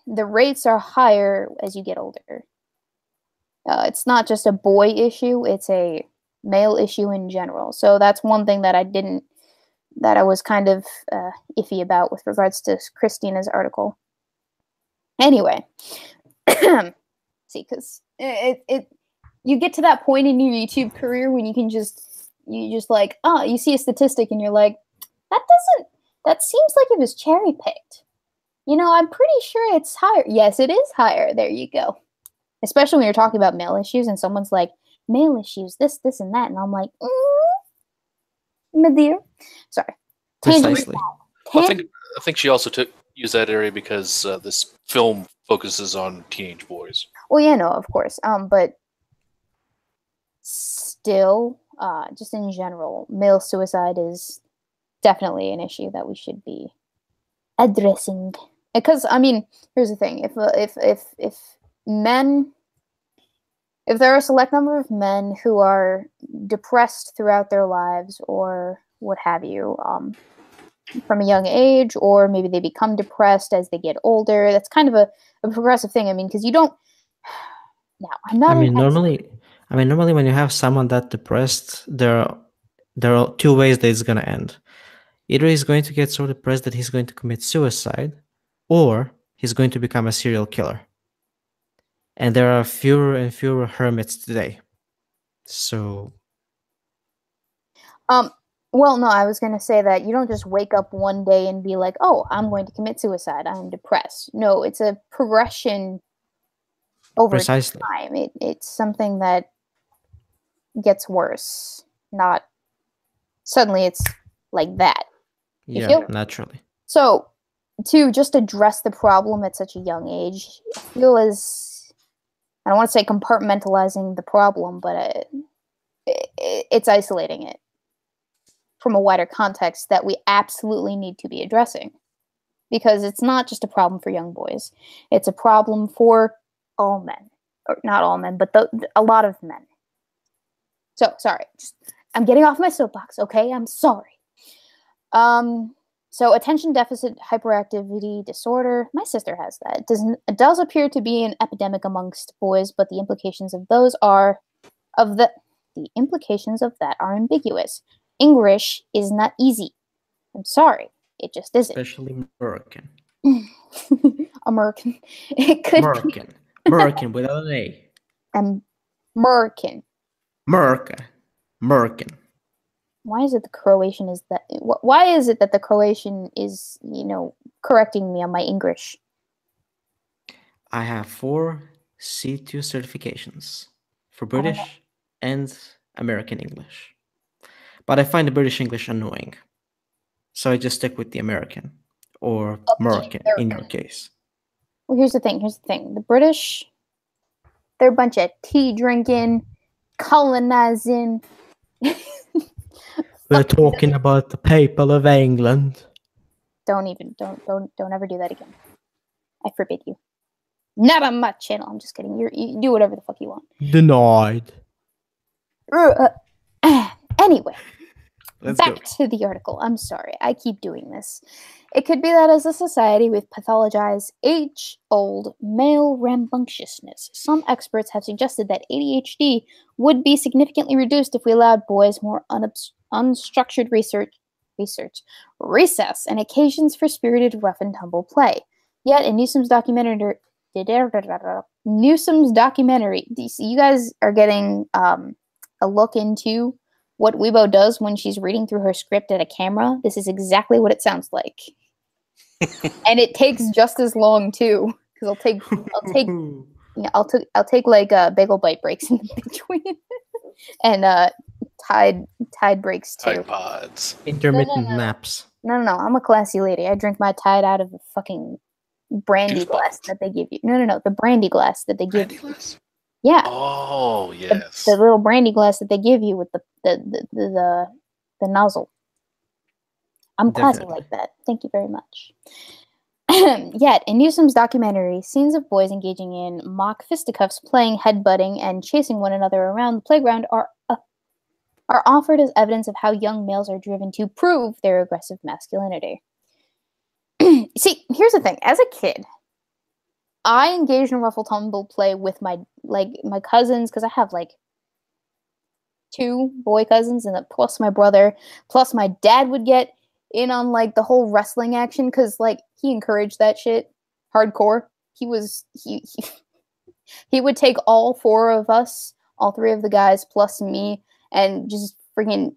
The rates are higher as you get older. It's not just a boy issue, it's a male issue in general. So that's one thing that I was kind of iffy about with regards to Christina's article. Anyway, see, because you get to that point in your YouTube career when you just like, you see a statistic and you're like, that seems like it was cherry picked. You know, I'm pretty sure it's higher. Yes, it is higher. There you go. Especially when you're talking about male issues and someone's like, male issues, this, and that. And I'm like, my dear. Sorry. Precisely. I think she also used that area because this film focuses on teenage boys. Well, yeah, no, of course. But still, just in general, male suicide is definitely an issue that we should be addressing. Because I mean, here's the thing: if there are a select number of men who are depressed throughout their lives, or what have you, from a young age, or maybe they become depressed as they get older, that's kind of a progressive thing. I mean, because you don't. Now, I'm not. Normally when you have someone that depressed, there are two ways that it's gonna end. Either he's going to get so depressed that he's going to commit suicide, or he's going to become a serial killer. And there are fewer and fewer hermits today. So. Well, no, I was going to say that you don't just wake up one day and be like, oh, I'm going to commit suicide. I'm depressed. No, it's a progression over Precisely. time. It's something that gets worse. Not suddenly it's like that. Yeah, naturally. So, to just address the problem at such a young age, I feel as, I don't want to say compartmentalizing the problem, but it's isolating it from a wider context that we absolutely need to be addressing. Because it's not just a problem for young boys. It's a problem for all men. Or not all men, but a lot of men. So, sorry. I'm getting off my soapbox, okay? I'm sorry. So attention deficit hyperactivity disorder, my sister has that. It does appear to be an epidemic amongst boys, but the implications of that are ambiguous. English is not easy. I'm sorry. It just isn't. Especially American. American. It could American. American without an A. American. American. Why is it the Croatian is that? Why is it that the Croatian is, correcting me on my English? I have 4 C2 certifications for British and American English. But I find the British English annoying. So I just stick with the American. Or American in your case. Well, here's the thing. The British, they're a bunch of tea drinking, colonizing. We're talking about the people of England. Don't ever do that again. I forbid you. Not on my channel. I'm just kidding. You do whatever the fuck you want. Denied. Anyway, back to the article. I'm sorry. I keep doing this. It could be that as a society we've pathologized age-old male rambunctiousness. Some experts have suggested that ADHD would be significantly reduced if we allowed boys more unstructured recess, and occasions for spirited rough and tumble play. Yet in Newsom's documentary, you guys are getting a look into what Weebo does when she's reading through her script at a camera. This is exactly what it sounds like. And it takes just as long too, because I'll take like bagel bite breaks in between, and Tide breaks too. Tide pods. Intermittent naps. No, I'm a classy lady. I drink my Tide out of the fucking brandy glass that they give you. No, the brandy glass that they give you. Yeah. Oh yes. The little brandy glass that they give you with the nozzle. I'm classy like that. Thank you very much. Yet, in Newsom's documentary, scenes of boys engaging in mock fisticuffs, playing headbutting, and chasing one another around the playground are offered as evidence of how young males are driven to prove their aggressive masculinity. See, here's the thing. As a kid, I engaged in ruffle tumble play with my cousins, because I have 2 boy cousins, and plus my brother, plus my dad would get in on the whole wrestling action, because he encouraged that shit hardcore. He would take all 4 of us, all 3 of the guys plus me, and just freaking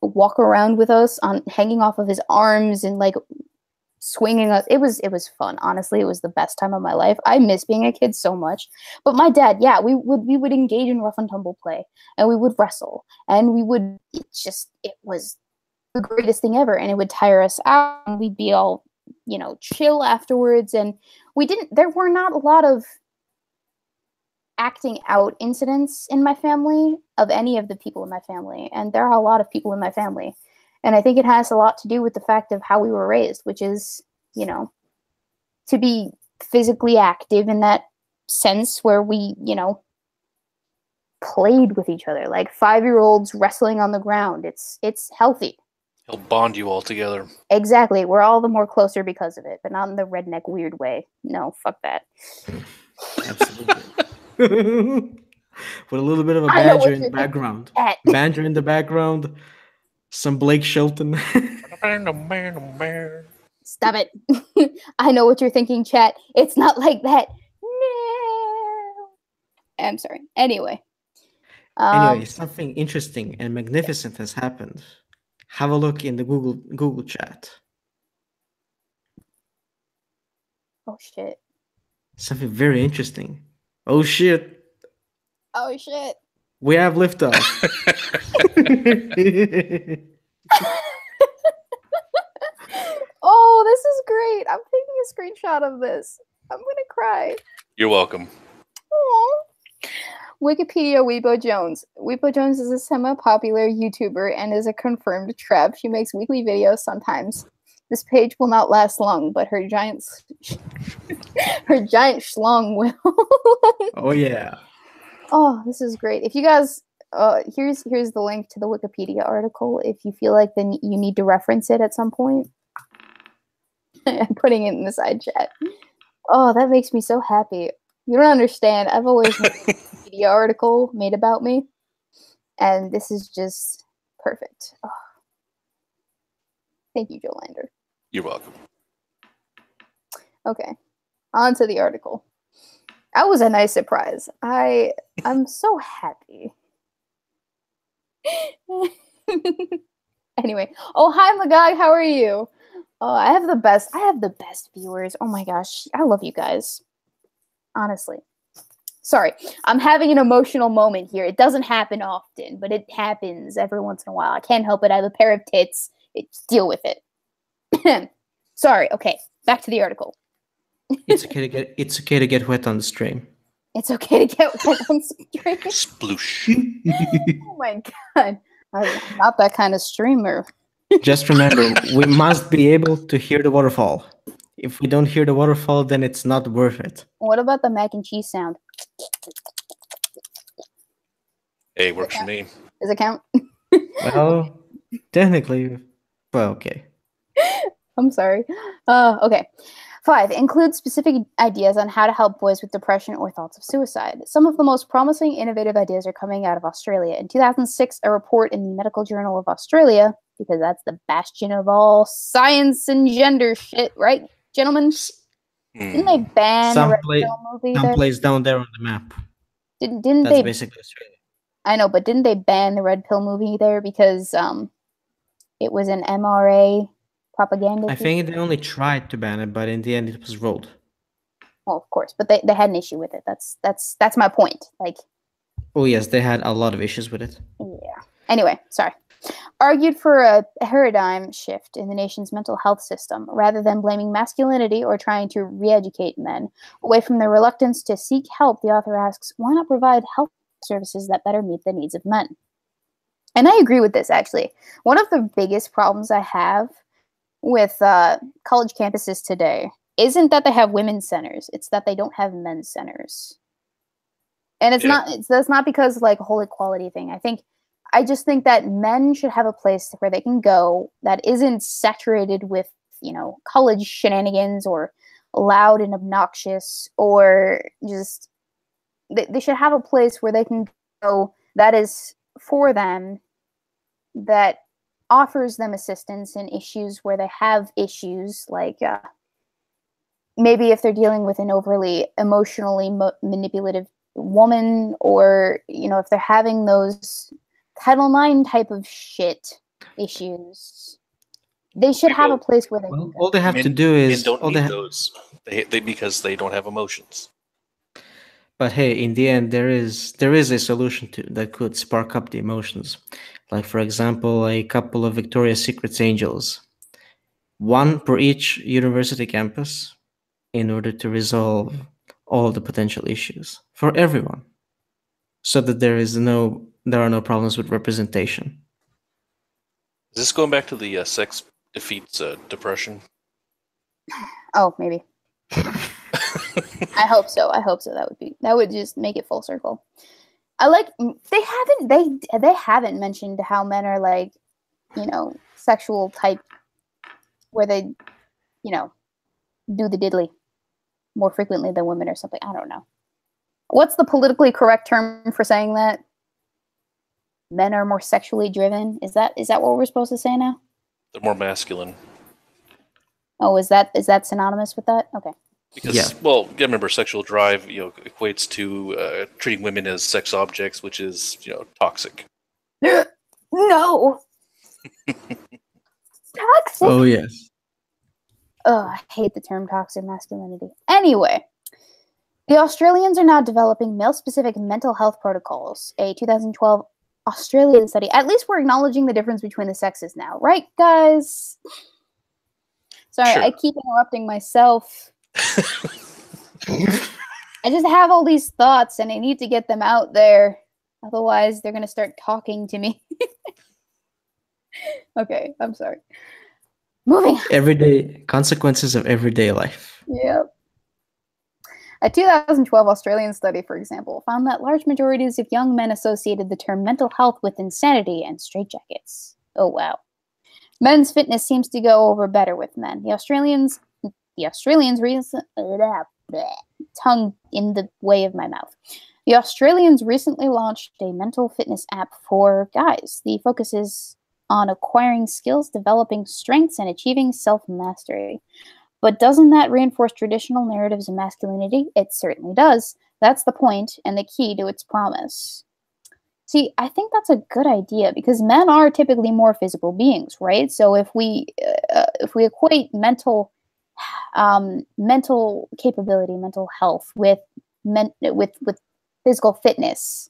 walk around with us on hanging off of his arms and swinging us. It was fun. Honestly, it was the best time of my life. I miss being a kid so much. But my dad, yeah, we would engage in rough and tumble play, and we would wrestle, and it was the greatest thing ever, and it would tire us out, and we'd be all, you know, chill afterwards. And there were not a lot of acting out incidents in my family of any of the people in my family, and there are a lot of people in my family, and I think it has a lot to do with the fact of how we were raised, which is, you know, to be physically active in that sense where we, you know, played with each other like 5-year-olds wrestling on the ground. It's healthy. He'll bond you all together. Exactly. We're all the more closer because of it, but not in the redneck weird way. No, fuck that. Absolutely. With a little bit of a banjo in the background. Banjo in the background. Some Blake Shelton. Stop it. I know what you're thinking, chat. It's not like that. No. I'm sorry. Anyway. Anyway, something interesting and magnificent has happened. Have a look in the Google chat. Oh shit. Something very interesting. Oh shit. Oh shit. We have liftoff. Oh, this is great. I'm taking a screenshot of this. I'm gonna cry. You're welcome. Aww. Wikipedia Weebo Jones. Weebo Jones is a semi-popular YouTuber and is a confirmed treb. She makes weekly videos sometimes. This page will not last long, but her giant schlong will. Oh yeah. Oh, this is great. If you guys, here's the link to the Wikipedia article. If you feel like then you need to reference it at some point, I'm putting it in the side chat. Oh, that makes me so happy. You don't understand. I've always had a Wikipedia article made about me, and this is just perfect. Oh. Thank you, Jolander. You're welcome. Okay, on to the article. That was a nice surprise. I'm so happy. Anyway, oh hi Magog, how are you? Oh, I have the best viewers. Oh my gosh, I love you guys. Honestly. Sorry, I'm having an emotional moment here. It doesn't happen often, but it happens every once in a while. I can't help it. I have a pair of tits. Deal with it. Sorry. Okay, back to the article. It's okay to get wet on the stream. It's okay to get wet on stream. Sploosh. Oh my god. I'm not that kind of streamer. Just remember, we must be able to hear the waterfall. If we don't hear the waterfall, then it's not worth it. What about the mac and cheese sound? Hey, works for me. Does it count? Well, technically, well, okay. I'm sorry. Okay. 5. Include specific ideas on how to help boys with depression or thoughts of suicide. Some of the most promising, innovative ideas are coming out of Australia. In 2006, a report in the Medical Journal of Australia, because that's the bastion of all science and gender shit, right, gentlemen? Didn't they ban the Red Pill movie there? Someplace down there on the map. Didn't That's they? basically Australia. I know, but didn't they ban the Red Pill movie there because it was an MRA propaganda? I think they only tried to ban it, but in the end it was rolled. Well, of course, but they had an issue with it. That's my point. Like, oh yes, they had a lot of issues with it. yeah. Anyway, sorry. Argued for a paradigm shift in the nation's mental health system, rather than blaming masculinity or trying to re-educate men away from their reluctance to seek help. The author asks, why not provide health services that better meet the needs of men? And I agree with this, actually. One of the biggest problems I have with college campuses today isn't that they have women's centers, it's that they don't have men's centers. And that's not because like a whole equality thing. I just think that men should have a place where they can go that isn't saturated with, you know, college shenanigans or loud and obnoxious, or just they should have a place where they can go that is for them, that offers them assistance in issues where they have issues, like maybe if they're dealing with an overly emotionally manipulative woman, or, you know, if they're having those Title IX type of shit issues, they should have a place where they can go. All they have to do is don't need those. They because they don't have emotions. But hey, in the end, there is a solution to that could spark up the emotions. Like for example, a couple of Victoria's Secret's angels, one per each university campus, in order to resolve all the potential issues for everyone, so that there are no problems with representation. Is this going back to the sex defeats depression? Oh, maybe. I hope so. I hope so. That would just make it full circle. I like they haven't mentioned how men are like, sexual type where they, do the diddly more frequently than women or something. I don't know. What's the politically correct term for saying that? Men are more sexually driven. Is that what we're supposed to say now? They're more masculine. Oh, is that synonymous with that? Okay. Because, well, you gotta remember, sexual drive, equates to treating women as sex objects, which is, toxic. No. Toxic. Oh yes. Oh, I hate the term toxic masculinity. Anyway, the Australians are now developing male-specific mental health protocols. A 2012 Australian study. At least we're acknowledging the difference between the sexes now, right, guys? Sorry, sure. I keep interrupting myself. I just have all these thoughts and I need to get them out there. Otherwise, they're going to start talking to me. Okay, I'm sorry. Moving on. Everyday consequences of everyday life. Yep. A 2012 Australian study, for example, found that large majorities of young men associated the term mental health with insanity and straitjackets. Oh, wow. Men's fitness seems to go over better with men. The Australians tongue in the way of my mouth. The Australians recently launched a mental fitness app for guys. The focus is on acquiring skills, developing strengths, and achieving self-mastery. But doesn't that reinforce traditional narratives of masculinity? It certainly does. That's the point and the key to its promise. See, I think that's a good idea because men are typically more physical beings, right? So if we equate mental capability, mental health with physical fitness,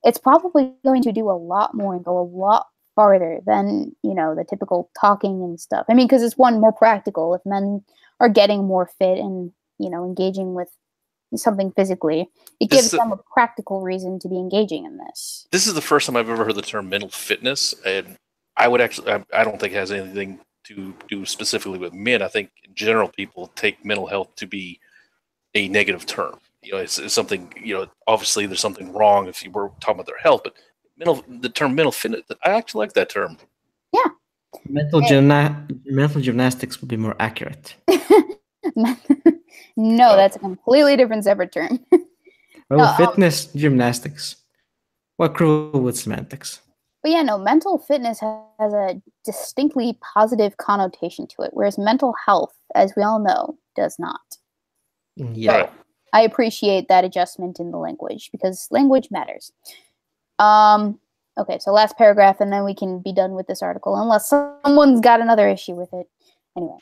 it's probably going to do a lot more and go a lot farther than the typical talking and stuff. I mean, because it's more practical. If men are getting more fit and engaging with something physically, it gives them a practical reason to be engaging in this. This is the first time I've ever heard the term mental fitness, and I don't think it has anything to do specifically with men. I think in general people take mental health to be a negative term. It's something. Obviously there's something wrong if you were talking about their health, but the term mental fitness, I actually like that term. Yeah. Mental gymnastics would be more accurate. No, that's a completely different separate term. Fitness gymnastics. What cruel with semantics. But yeah, no, mental fitness has a distinctly positive connotation to it, whereas mental health, as we all know, does not. Yeah. So, I appreciate that adjustment in the language because language matters. Okay, so last paragraph, and then we can be done with this article, unless someone's got another issue with it. Anyway,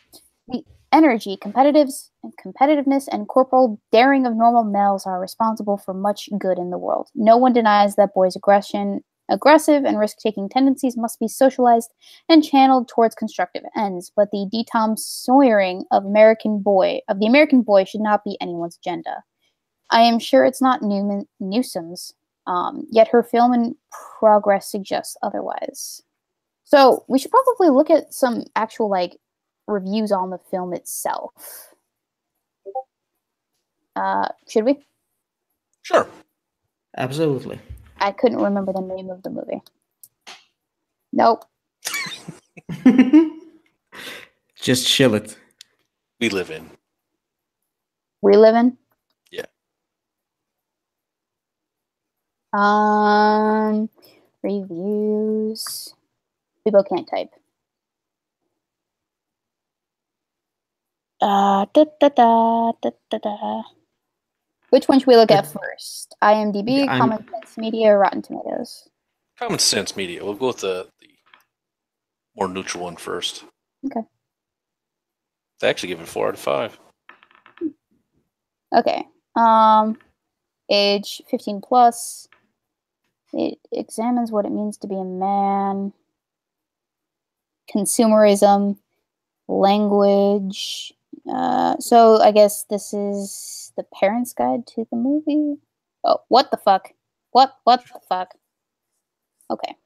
the energy, competitiveness, and corporal daring of normal males are responsible for much good in the world. No one denies that boys' aggressive and risk-taking tendencies must be socialized and channeled towards constructive ends, but the Tom Sawyering of the American boy should not be anyone's agenda. I am sure it's not Newsom's. Yet her film in progress suggests otherwise. So we should probably look at some actual reviews on the film itself. Should we? Sure. Absolutely. I couldn't remember the name of the movie. Nope. Just chill it. We live in. We live in? Yeah. Reviews. People can't type. Which one should we look at first? IMDb, Common Sense Media, or Rotten Tomatoes? Common Sense Media. We'll go with the more neutral one first. Okay. They actually give it 4 out of 5. Okay. age 15 plus. It examines what it means to be a man. Consumerism, language. So I guess this is the parent's guide to the movie. Oh, what the fuck? What the fuck? Okay.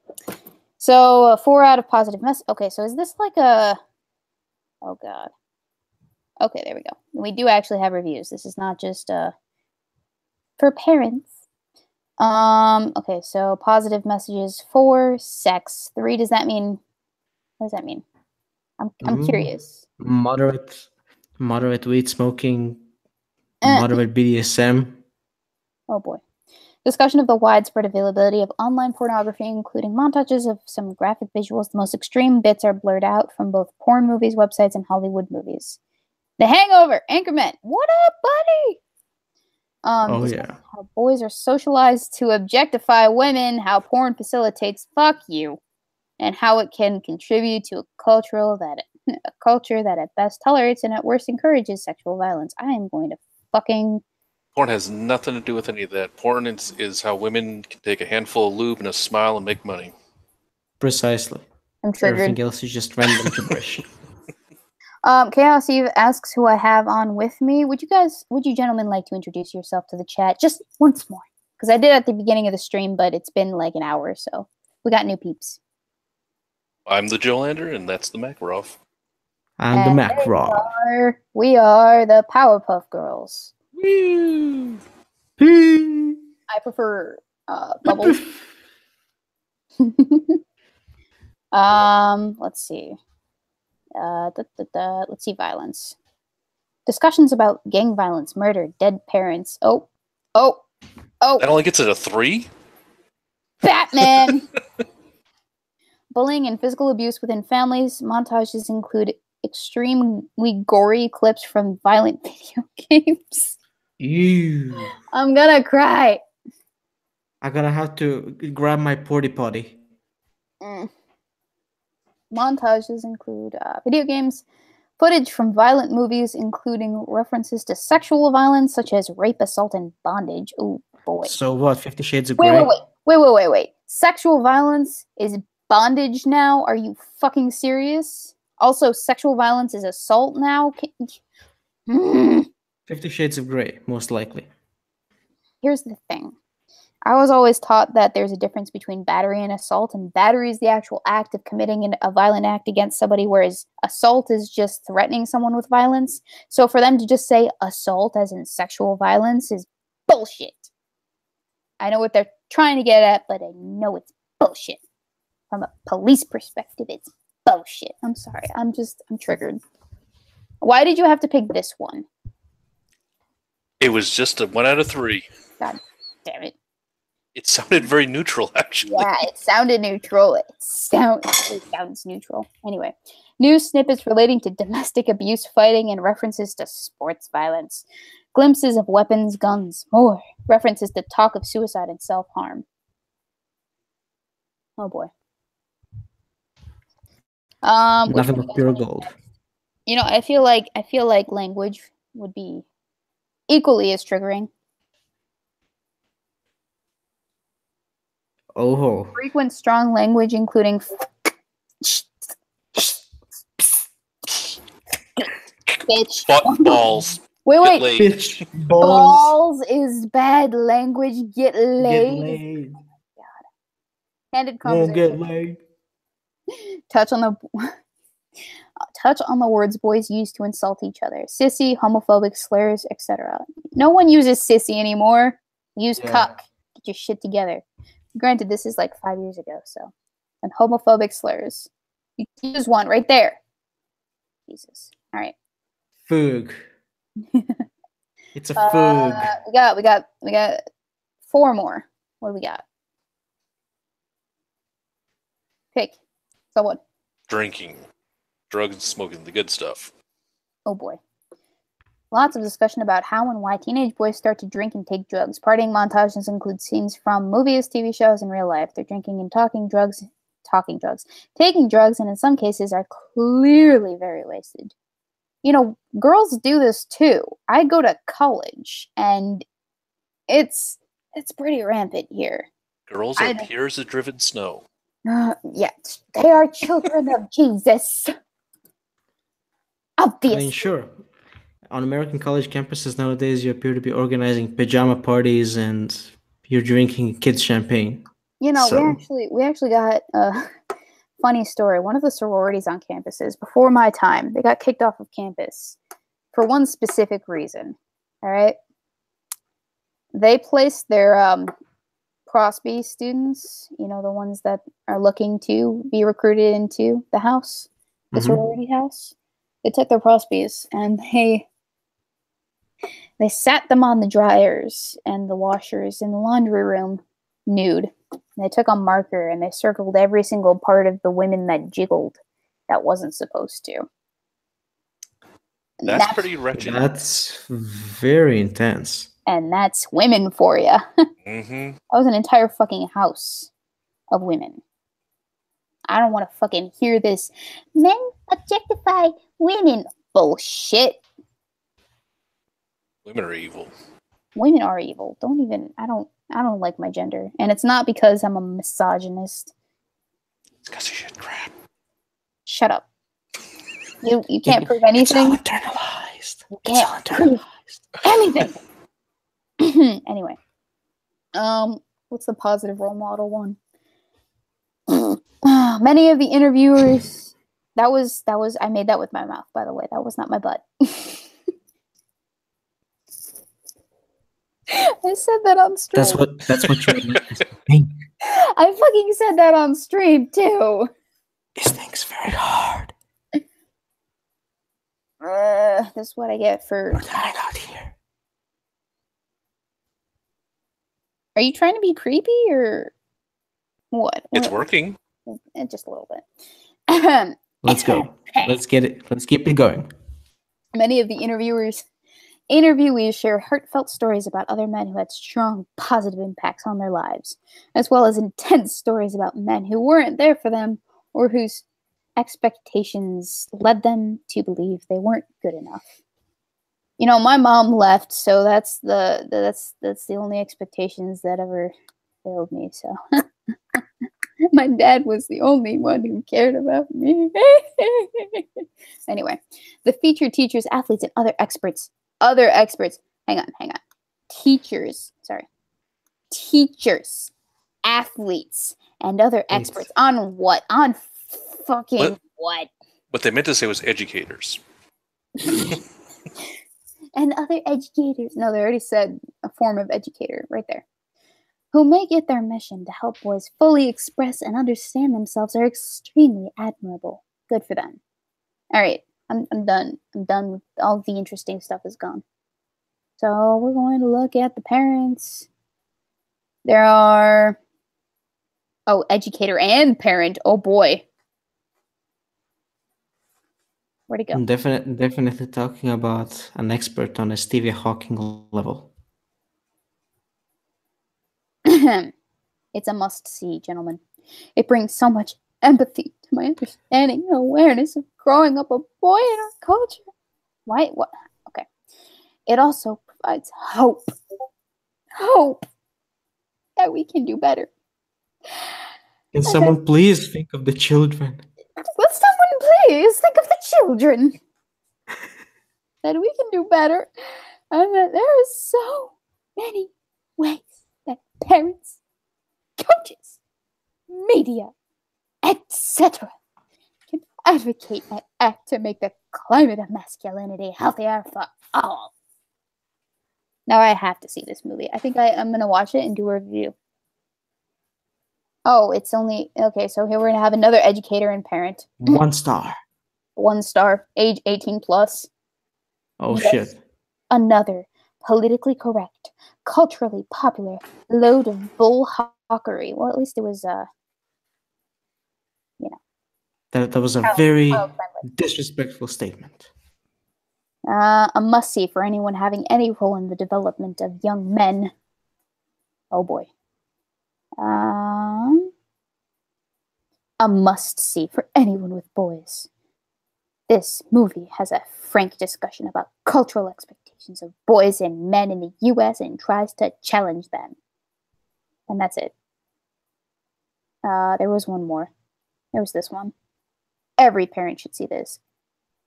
So 4 out of positive mess. Okay, so is this like a... Oh god. Okay, there we go. We do actually have reviews. This is not just for parents. Okay, so positive messages 4, sex 3. Does that mean... What does that mean? I'm curious. Moderate weed smoking, moderate BDSM. Oh boy. Discussion of the widespread availability of online pornography, including montages of some graphic visuals. The most extreme bits are blurred out from both porn movies, websites, and Hollywood movies. The Hangover, Anchorman. What up, buddy? Yeah. How boys are socialized to objectify women, how porn facilitates fuck you, and how it can contribute to a culture that at best tolerates and at worst encourages sexual violence. I am going to fucking... Porn has nothing to do with any of that. Porn is how women can take a handful of lube and a smile and make money. Precisely. I'm triggered. Everything else is just random gibberish. Chaos Eve asks who I have on with me. Would you gentlemen like to introduce yourself to the chat just once more? Because I did at the beginning of the stream, but it's been like an hour or so. We got new peeps. I'm the Jolander, and that's the Makarov. I'm the Makarov. We are the Powerpuff Girls. Woo! I prefer Bubbles. Let's see. Let's see, violence. Discussions about gang violence, murder, dead parents. Oh. That only gets it a 3? Batman! Bullying and physical abuse within families. Montages include extremely gory clips from violent video games. Ew. I'm gonna cry. I'm gonna have to grab my porty potty. Montages include video games, footage from violent movies, including references to sexual violence such as rape, assault, and bondage. Oh boy. So what? 50 Shades of Grey? Wait. Sexual violence is bondage now? Are you fucking serious? Also, sexual violence is assault now? 50 Shades of Grey, most likely. Here's the thing. I was always taught that there's a difference between battery and assault, and battery is the actual act of committing a violent act against somebody, whereas assault is just threatening someone with violence. So for them to just say assault as in sexual violence is bullshit. I know what they're trying to get at, but I know it's bullshit. From a police perspective, it's bullshit. I'm sorry. I'm triggered. Why did you have to pick this one? It was just a 1 out of 3. God damn it. It sounded very neutral, actually. Yeah, it sounded neutral. It sounds neutral. Anyway, news snippets relating to domestic abuse, fighting, and references to sports violence. Glimpses of weapons, guns, more. References to talk of suicide and self-harm. Oh boy. Nothing but pure gold. You know, I feel like language would be equally as triggering. Oh. Frequent strong language, including bitch. Balls. Wait. Bitch. Balls is bad language. Get laid. God. Candid conversation. Get laid. Touch on the words boys use to insult each other. Sissy, homophobic slurs, etc. No one uses sissy anymore. Use cuck. Get your shit together. Granted, this is like 5 years ago, so. And homophobic slurs. You use one right there. Jesus. All right. Foog. It's a foog. We got 4 more. What do we got? Pick. Someone. Drinking. Drugs and smoking. The good stuff. Oh boy. Lots of discussion about how and why teenage boys start to drink and take drugs. Partying montages include scenes from movies, TV shows, and real life. They're drinking and taking drugs, and in some cases are clearly very wasted. You know, girls do this too. I go to college, and It's pretty rampant here. Girls are pure as the driven snow. Yeah, they are children of Jesus. I Obviously. mean, sure. On American college campuses nowadays, you appear to be organizing pajama parties and you're drinking kids' champagne. You know, So- we actually got a funny story. One of the sororities on campuses, before my time, they got kicked off of campus for one specific reason. All right? They placed their Prosby students, you know, the ones that are looking to be recruited into the house, the sorority house. They took their Prosbys and they sat them on the dryers and the washers in the laundry room nude. And they took a marker and they circled every single part of the women that jiggled that wasn't supposed to. And That's pretty wretched. That's very intense. And that's women for you. Mm-hmm. That was an entire fucking house of women. I don't want to fucking hear this. Men objectify women. Bullshit. Women are evil. Women are evil. I don't like my gender. And it's not because I'm a misogynist. It's because you shit crap. Shut up. You can't prove anything. It's all internalized. You can't prove anything. Anyway. What's the positive role model one? Many of the interviewers that was I made that with my mouth, by the way. That was not my butt. I said that on stream. That's what you I fucking said that on stream too. This thing's very hard. This is what I get for hang out here. Are you trying to be creepy or what? It's working. Just a little bit. Let's go. Let's get it. Let's keep it going. Many of the interviewees share heartfelt stories about other men who had strong positive impacts on their lives, as well as intense stories about men who weren't there for them or whose expectations led them to believe they weren't good enough. You know, my mom left, so that's the only expectations that ever failed me. So my dad was the only one who cared about me. Anyway, the featured teachers, athletes, and other experts. Hang on. Teachers, athletes, and other experts on what? On fucking what? What they meant to say was educators. And other educators. No, they already said a form of educator right there. Who make it their mission to help boys fully express and understand themselves are extremely admirable. Good for them. All right, I'm done. I'm done with all the interesting stuff is gone. So we're going to look at the parents. There are... Oh, educator and parent. Oh, boy. Where'd it go? Definitely talking about an expert on a Stevie Hawking level. It's a must-see, gentlemen. It brings so much empathy to my understanding and awareness of growing up a boy in our culture. Why? What? Okay. It also provides hope. Hope that we can do better. Can someone please think of the children? Will someone please think of the children? That we can do better. And that there are so many ways that parents, coaches, media, etc. can advocate and act to make the climate of masculinity healthier for all. Now I have to see this movie. I think I'm going to watch it and do a review. Oh, it's only... Okay, so here we're going to have another educator and parent. 1 star. 1 star, age 18 plus. Oh, Yes. shit. Another politically correct, culturally popular, load of bullhawkery. Well, at least it was, That was a very disrespectful statement. a must-see for anyone having any role in the development of young men. Oh, boy. A must-see for anyone with boys. This movie has a frank discussion about cultural expectations of boys and men in the U.S. and tries to challenge them. And that's it. There was one more. There was this one. Every parent should see this.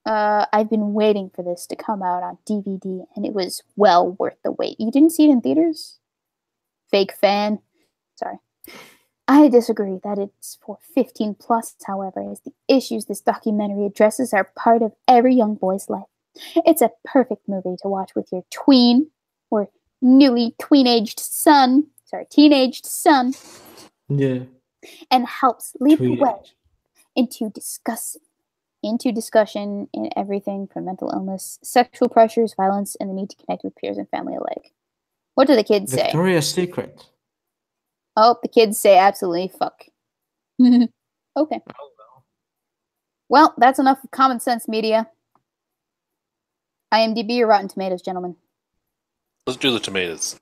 I've been waiting for this to come out on DVD, and it was well worth the wait. You didn't see it in theaters? Fake fan. Sorry. I disagree that it's for 15 plus, however, as the issues this documentary addresses are part of every young boy's life. It's a perfect movie to watch with your tween or newly teenaged son. Yeah. And helps lead the way into discussion in everything from mental illness, sexual pressures, violence, and the need to connect with peers and family alike. What do the kids say? Victoria's Secret. Oh, the kids say absolutely fuck. Okay. Well, that's enough of Common Sense Media. IMDb or Rotten Tomatoes, gentlemen? Let's do the tomatoes.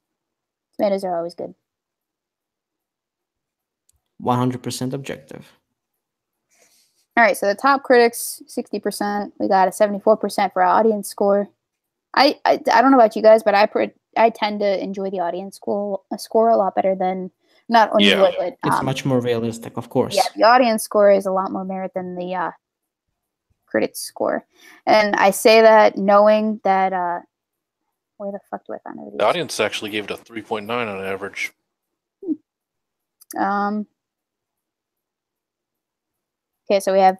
Tomatoes are always good. 100% objective. All right, so the top critics, 60%. We got a 74% for our audience score. I don't know about you guys, but I tend to enjoy the audience score a lot better than not enjoy it. It's much more realistic, of course. Yeah, the audience score is a lot more merit than the critics score, and I say that knowing that. Where the fuck do I find it? The audience actually gave it a 3.9 on average. Okay, so we have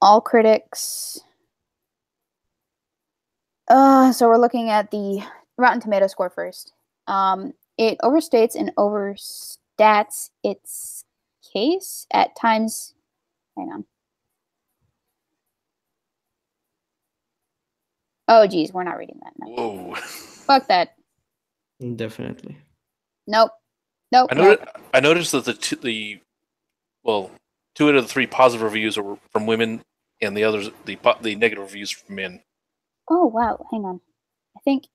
all critics. So we're looking at the Rotten Tomato score first. It overstates and overstats its case at times. Hang on. Oh, geez, we're not reading that. No. Whoa. Fuck that. Definitely. Nope. I noticed that two out of the three positive reviews are from women, and the others, the negative reviews from men. Oh, wow. Hang on. I think...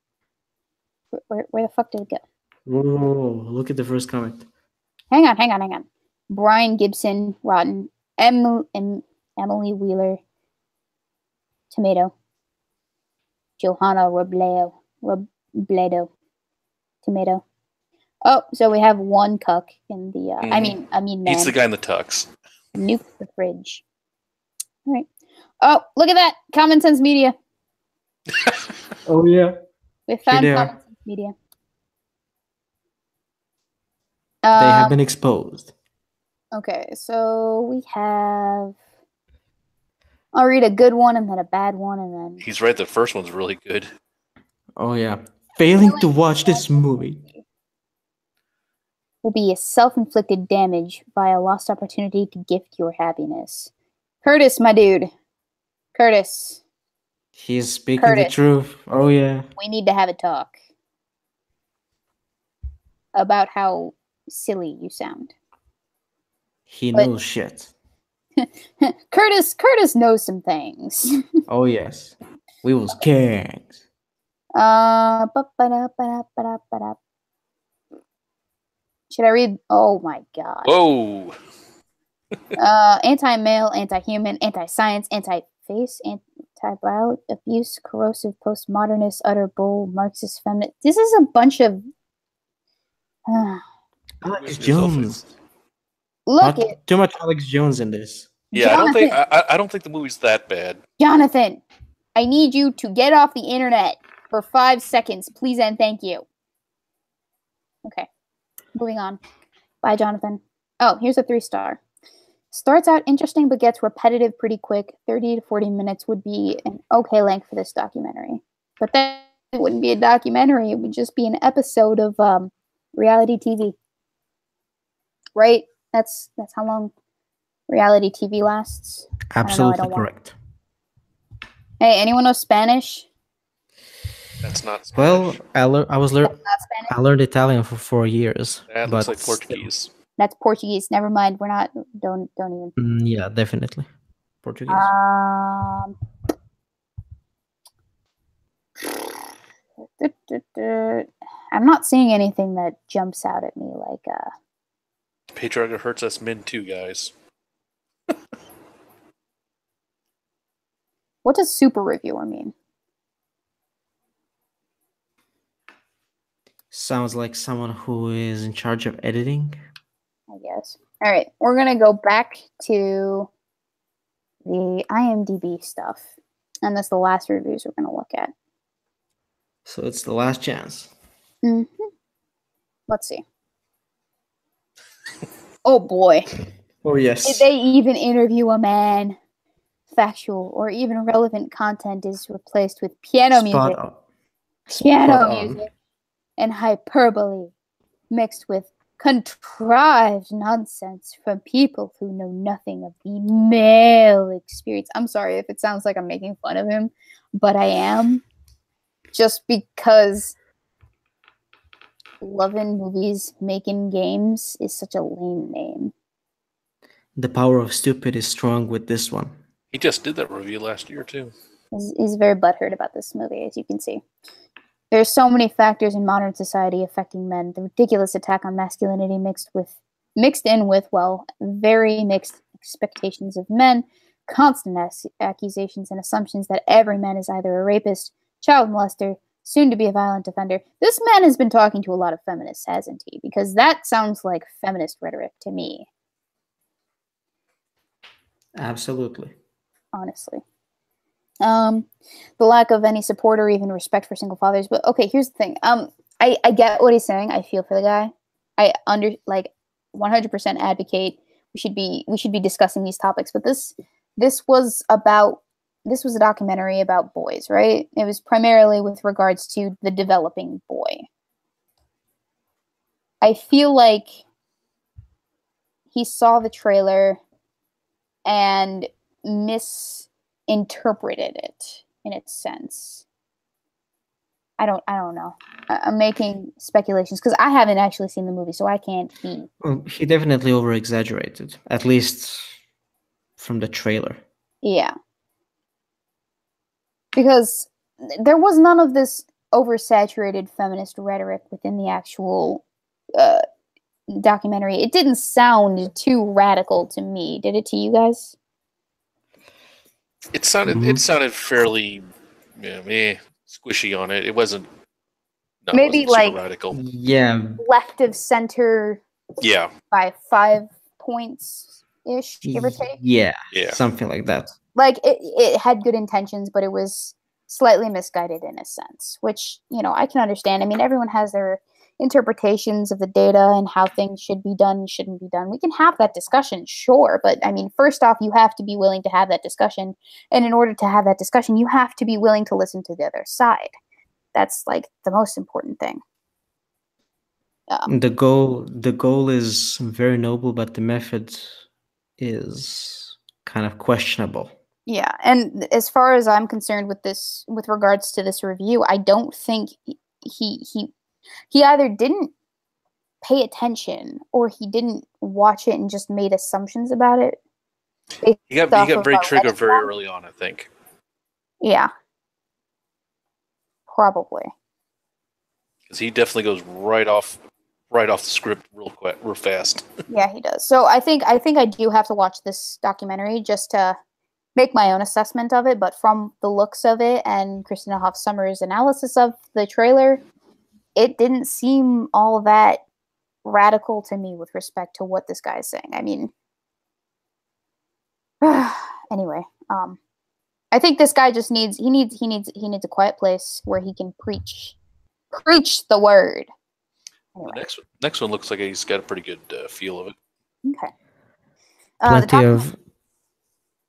Where the fuck did it go? Whoa, look at the first comment. Hang on. Brian Gibson, Rotten. Emily Wheeler, Tomato. Johanna Robledo, Tomato. Oh, so we have one cuck in the... I mean, man. He's the guy in the tux. Nuke the fridge. All right. Oh, look at that. Common Sense Media. Oh, yeah. We found Common Sense Media. They have been exposed. Okay, so we have... I'll read a good one and then a bad one and then... He's right, the first one's really good. Oh, yeah. Failing to watch this movie will be a self-inflicted damage by a lost opportunity to gift your happiness. Curtis, my dude. Curtis. He's speaking the truth. Oh, yeah. We need to have a talk about how silly you sound. He knows shit. Curtis knows some things. Oh, yes. We was gangs. Should I read? Oh my god. Whoa. Anti-male, anti-human, anti-science, anti-face, anti-bio abuse, corrosive, postmodernist, utter bull, Marxist, feminist. This is a bunch of... Alex Jones. Look Not too much Alex Jones in this. Yeah, Jonathan. I don't think the movie's that bad. Jonathan, I need you to get off the internet for 5 seconds, please and thank you. Okay, moving on. Bye, Jonathan. Oh, here's a 3-star. Starts out interesting but gets repetitive pretty quick. 30 to 40 minutes would be an okay length for this documentary. But then it wouldn't be a documentary. It would just be an episode of reality TV. Right? That's how long reality TV lasts. Absolutely correct. Hey, anyone know Spanish? That's not Spanish. Well, I learned Italian for 4 years. That looks like Portuguese. That's Portuguese. Never mind. We're not. Don't even. Yeah, definitely. Portuguese. I'm not seeing anything that jumps out at me like. Patriarchy hurts us men too, guys. What does super reviewer mean? Sounds like someone who is in charge of editing. I guess. All right, we're gonna go back to the IMDb stuff, and that's the last reviews we're gonna look at. So it's the last chance. Let's see. Oh boy. Oh yes. Did they even interview a man? Factual or even relevant content is replaced with piano music. Piano music and hyperbole mixed with contrived nonsense from people who know nothing of the male experience. I'm sorry if it sounds like I'm making fun of him, but I am. Just because loving movies, making games is such a lame name. The power of stupid is strong with this one. He just did that review last year too. He's very butthurt about this movie, as you can see. There's so many factors in modern society affecting men. The ridiculous attack on masculinity mixed in with, well, very mixed expectations of men, constant accusations and assumptions that every man is either a rapist, child molester, soon to be a violent offender. This man has been talking to a lot of feminists, hasn't he? Because that sounds like feminist rhetoric to me. Absolutely. Honestly. The lack of any support or even respect for single fathers. But okay, here's the thing. I get what he's saying. I feel for the guy. I 100% advocate we should be discussing these topics. But this was a documentary about boys, right? It was primarily with regards to the developing boy. I feel like he saw the trailer and misinterpreted it in its sense. I don't know. I'm making speculations because I haven't actually seen the movie, so I can't be. Well, he definitely over-exaggerated, at least from the trailer. Yeah. Because there was none of this oversaturated feminist rhetoric within the actual documentary. It didn't sound too radical to me. Did it to you guys? It sounded fairly squishy on it. It wasn't maybe super like radical. Yeah. Left of center. Yeah. By 5 points ish, give or take. Yeah. Something like that. Like it had good intentions, but it was slightly misguided in a sense, which, I can understand. I mean, everyone has their interpretations of the data and how things should be done and shouldn't be done. We can have that discussion, sure, but I mean, first off, you have to be willing to have that discussion, and in order to have that discussion, you have to be willing to listen to the other side. That's like the most important thing. The goal is very noble, but the method is kind of questionable. Yeah, and as far as I'm concerned with regards to this review, I don't think he either didn't pay attention or he didn't watch it and just made assumptions about it. He got very triggered very early on, I think. Yeah. Probably. Because he definitely goes right off the script real fast. Yeah, he does. So I think I do have to watch this documentary just to make my own assessment of it, but from the looks of it and Christina Hoff Sommers' analysis of the trailer, it didn't seem all that radical to me with respect to what this guy is saying. I mean, anyway, I think this guy just needs a quiet place where he can preach the word. Anyway. The next one looks like he's got a pretty good feel of it. Okay. Plenty of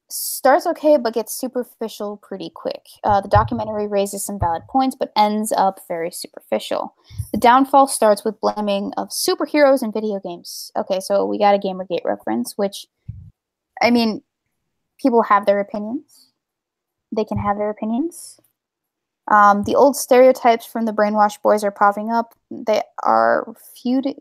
starts okay, but gets superficial pretty quick. The documentary raises some valid points, but ends up very superficial. The downfall starts with blaming of superheroes in video games. Okay, so we got a Gamergate reference, which, I mean, people have their opinions. They can have their opinions. The old stereotypes from the brainwashed boys are popping up. They are refuted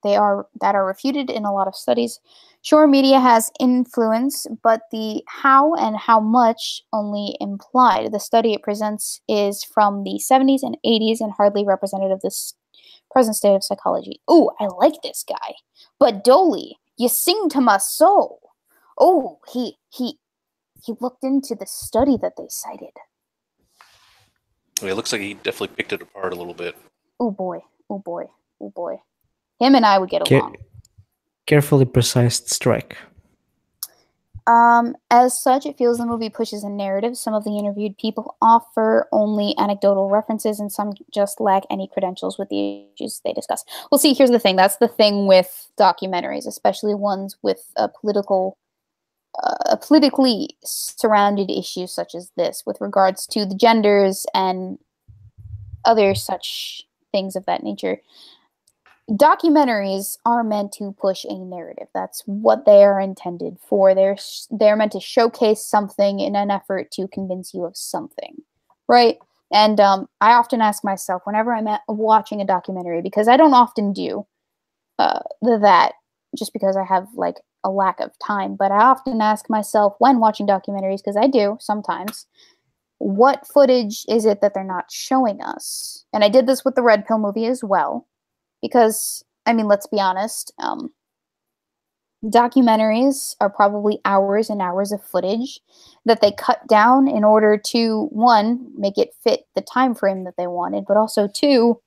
in a lot of studies. Sure, media has influence, but the how and how much only implied. The study it presents is from the 70s and 80s and hardly representative of this present state of psychology. Ooh, I like this guy. But Dolly, you sing to my soul. Oh, he he looked into the study that they cited. I mean, it looks like he definitely picked it apart a little bit. Oh boy, oh boy, oh boy. Him and I would get along. Carefully precise strike. As such, it feels the movie pushes a narrative. Some of the interviewed people offer only anecdotal references, and some just lack any credentials with the issues they discuss. Well, see, here's the thing. That's the thing with documentaries, especially ones with politically surrounded issues such as this, with regards to the genders and other such things of that nature. Documentaries are meant to push a narrative. That's what they are intended for. They're meant to showcase something in an effort to convince you of something, right? And I often ask myself whenever I'm watching a documentary, because I don't often do that, just because I have like a lack of time. But I often ask myself when watching documentaries, because I do sometimes, what footage is it that they're not showing us? And I did this with the Red Pill movie as well. Because, I mean, let's be honest, documentaries are probably hours and hours of footage that they cut down in order to, one, make it fit the time frame that they wanted, but also, two,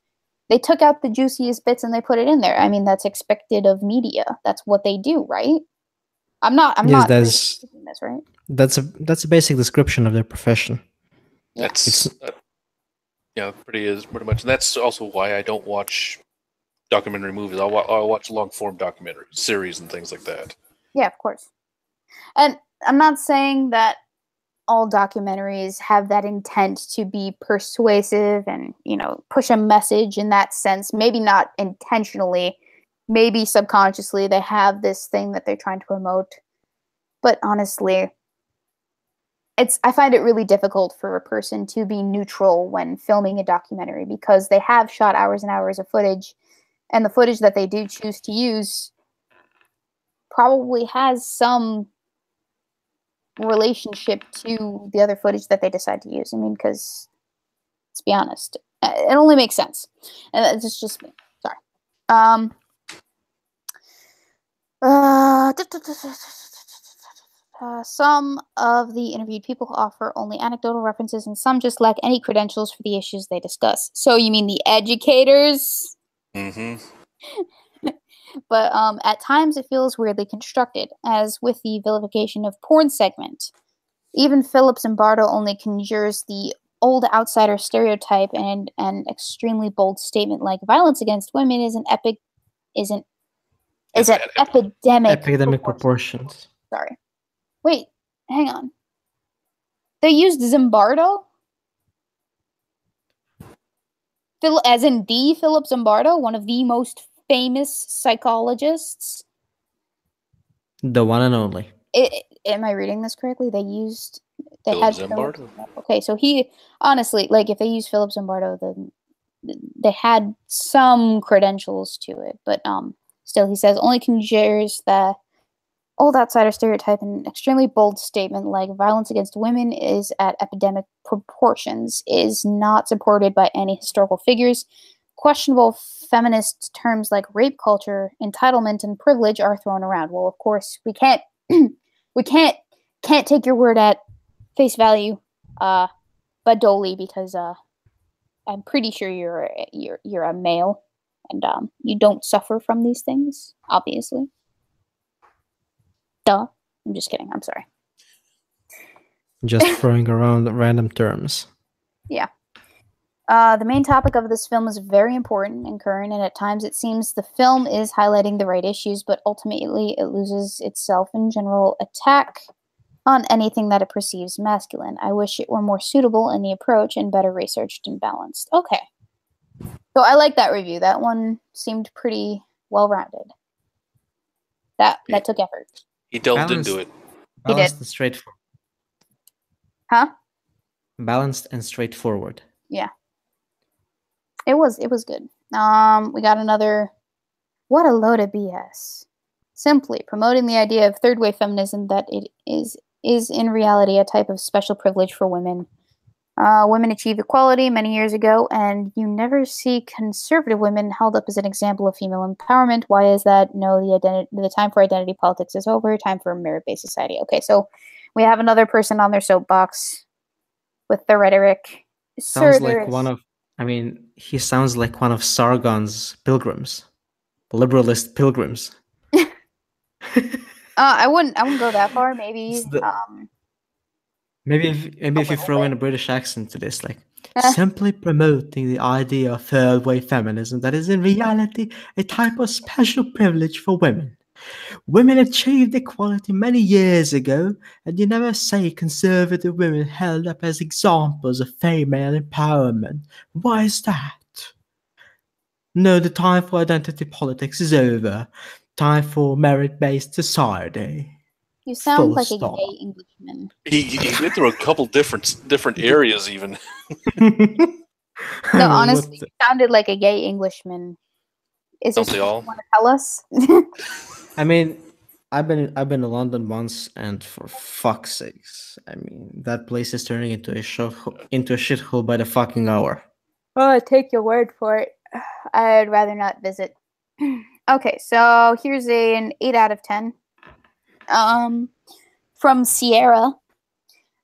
they took out the juiciest bits and they put it in there. I mean, that's expected of media. That's what they do, right? I'm not thinking this, right? That's a basic description of their profession. That's pretty much. And that's also why I don't watch documentary movies. I'll watch long form documentary series and things like that. Yeah, of course. And I'm not saying that all documentaries have that intent to be persuasive and, you know, push a message in that sense. Maybe not intentionally, maybe subconsciously they have this thing that they're trying to promote. But honestly, I find it really difficult for a person to be neutral when filming a documentary, because they have shot hours and hours of footage. And the footage that they do choose to use probably has some relationship to the other footage that they decide to use. I mean, because, let's be honest, it only makes sense. And it's just me. Sorry. Some of the interviewed people offer only anecdotal references, and some just lack any credentials for the issues they discuss. So you mean the educators? Mm-hmm. But at times it feels weirdly constructed, as with the vilification of porn segment. Even Philip Zimbardo only conjures the old outsider stereotype, and an extremely bold statement like violence against women is an epidemic proportions. Sorry. Wait, hang on. They used Zimbardo? As in the Philip Zimbardo, one of the most famous psychologists. The one and only. Am I reading this correctly? They Philip had Zimbardo? Okay, so he, honestly, like, if they used Philip Zimbardo, then they had some credentials to it. But still, he says, only conjures the old outsider stereotype, an extremely bold statement like violence against women is at epidemic proportions, is not supported by any historical figures. Questionable feminist terms like rape culture, entitlement, and privilege are thrown around. Well, of course, we can't take your word at face value, Badoli, because I'm pretty sure you're a male, and you don't suffer from these things, obviously. Duh. I'm just kidding. I'm sorry. Just throwing around random terms. Yeah. The main topic of this film is very important and current, and at times it seems the film is highlighting the right issues, but ultimately it loses itself in general attack on anything that it perceives masculine. I wish it were more suitable in the approach and better researched and balanced. Okay. So I like that review. That one seemed pretty well-rounded. That took effort. He delved into it. Balanced and straightforward. Huh? Balanced and straightforward. Yeah. It was good. We got another. What a load of BS. Simply promoting the idea of third wave feminism that it is in reality a type of special privilege for women. Women achieved equality many years ago, and you never see conservative women held up as an example of female empowerment. Why is that? No, the time for identity politics is over. Time for a merit-based society. Okay, so We have another person on their soapbox with the rhetoric. Sounds like one of, he sounds like one of Sargon's pilgrims, liberalist pilgrims. I wouldn't go that far. Maybe. Maybe if you throw in a British accent to this, like simply promoting the idea of third wave feminism that is in reality a type of special privilege for women. Women achieved equality many years ago, and you never say conservative women held up as examples of female empowerment. Why is that? No, the time for identity politics is over. Time for merit-based society. You sound Full like stop. a gay Englishman. He went through a couple different areas even. No, honestly, you sounded like a gay Englishman. Is Don't this they what all? you want to tell us? I've been to London once, and for fuck's sakes, that place is turning into a shithole by the fucking hour. Oh, I take your word for it. I'd rather not visit. Okay, so here's an 8 out of 10. From Sierra.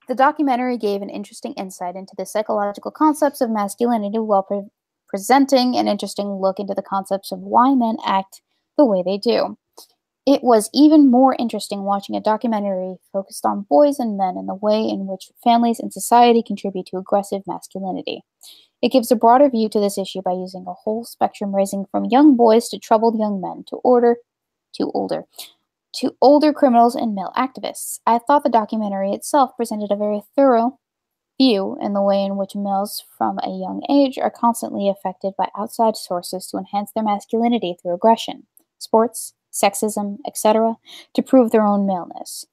The documentary gave an interesting insight into the psychological concepts of masculinity while presenting an interesting look into the concepts of why men act the way they do. It was even more interesting watching a documentary focused on boys and men and the way in which families and society contribute to aggressive masculinity. It gives a broader view to this issue by using a whole spectrum ranging from young boys to troubled young men to older criminals and male activists. I thought the documentary itself presented a very thorough view in the way in which males from a young age are constantly affected by outside sources to enhance their masculinity through aggression, sports, sexism, etc., to prove their own maleness.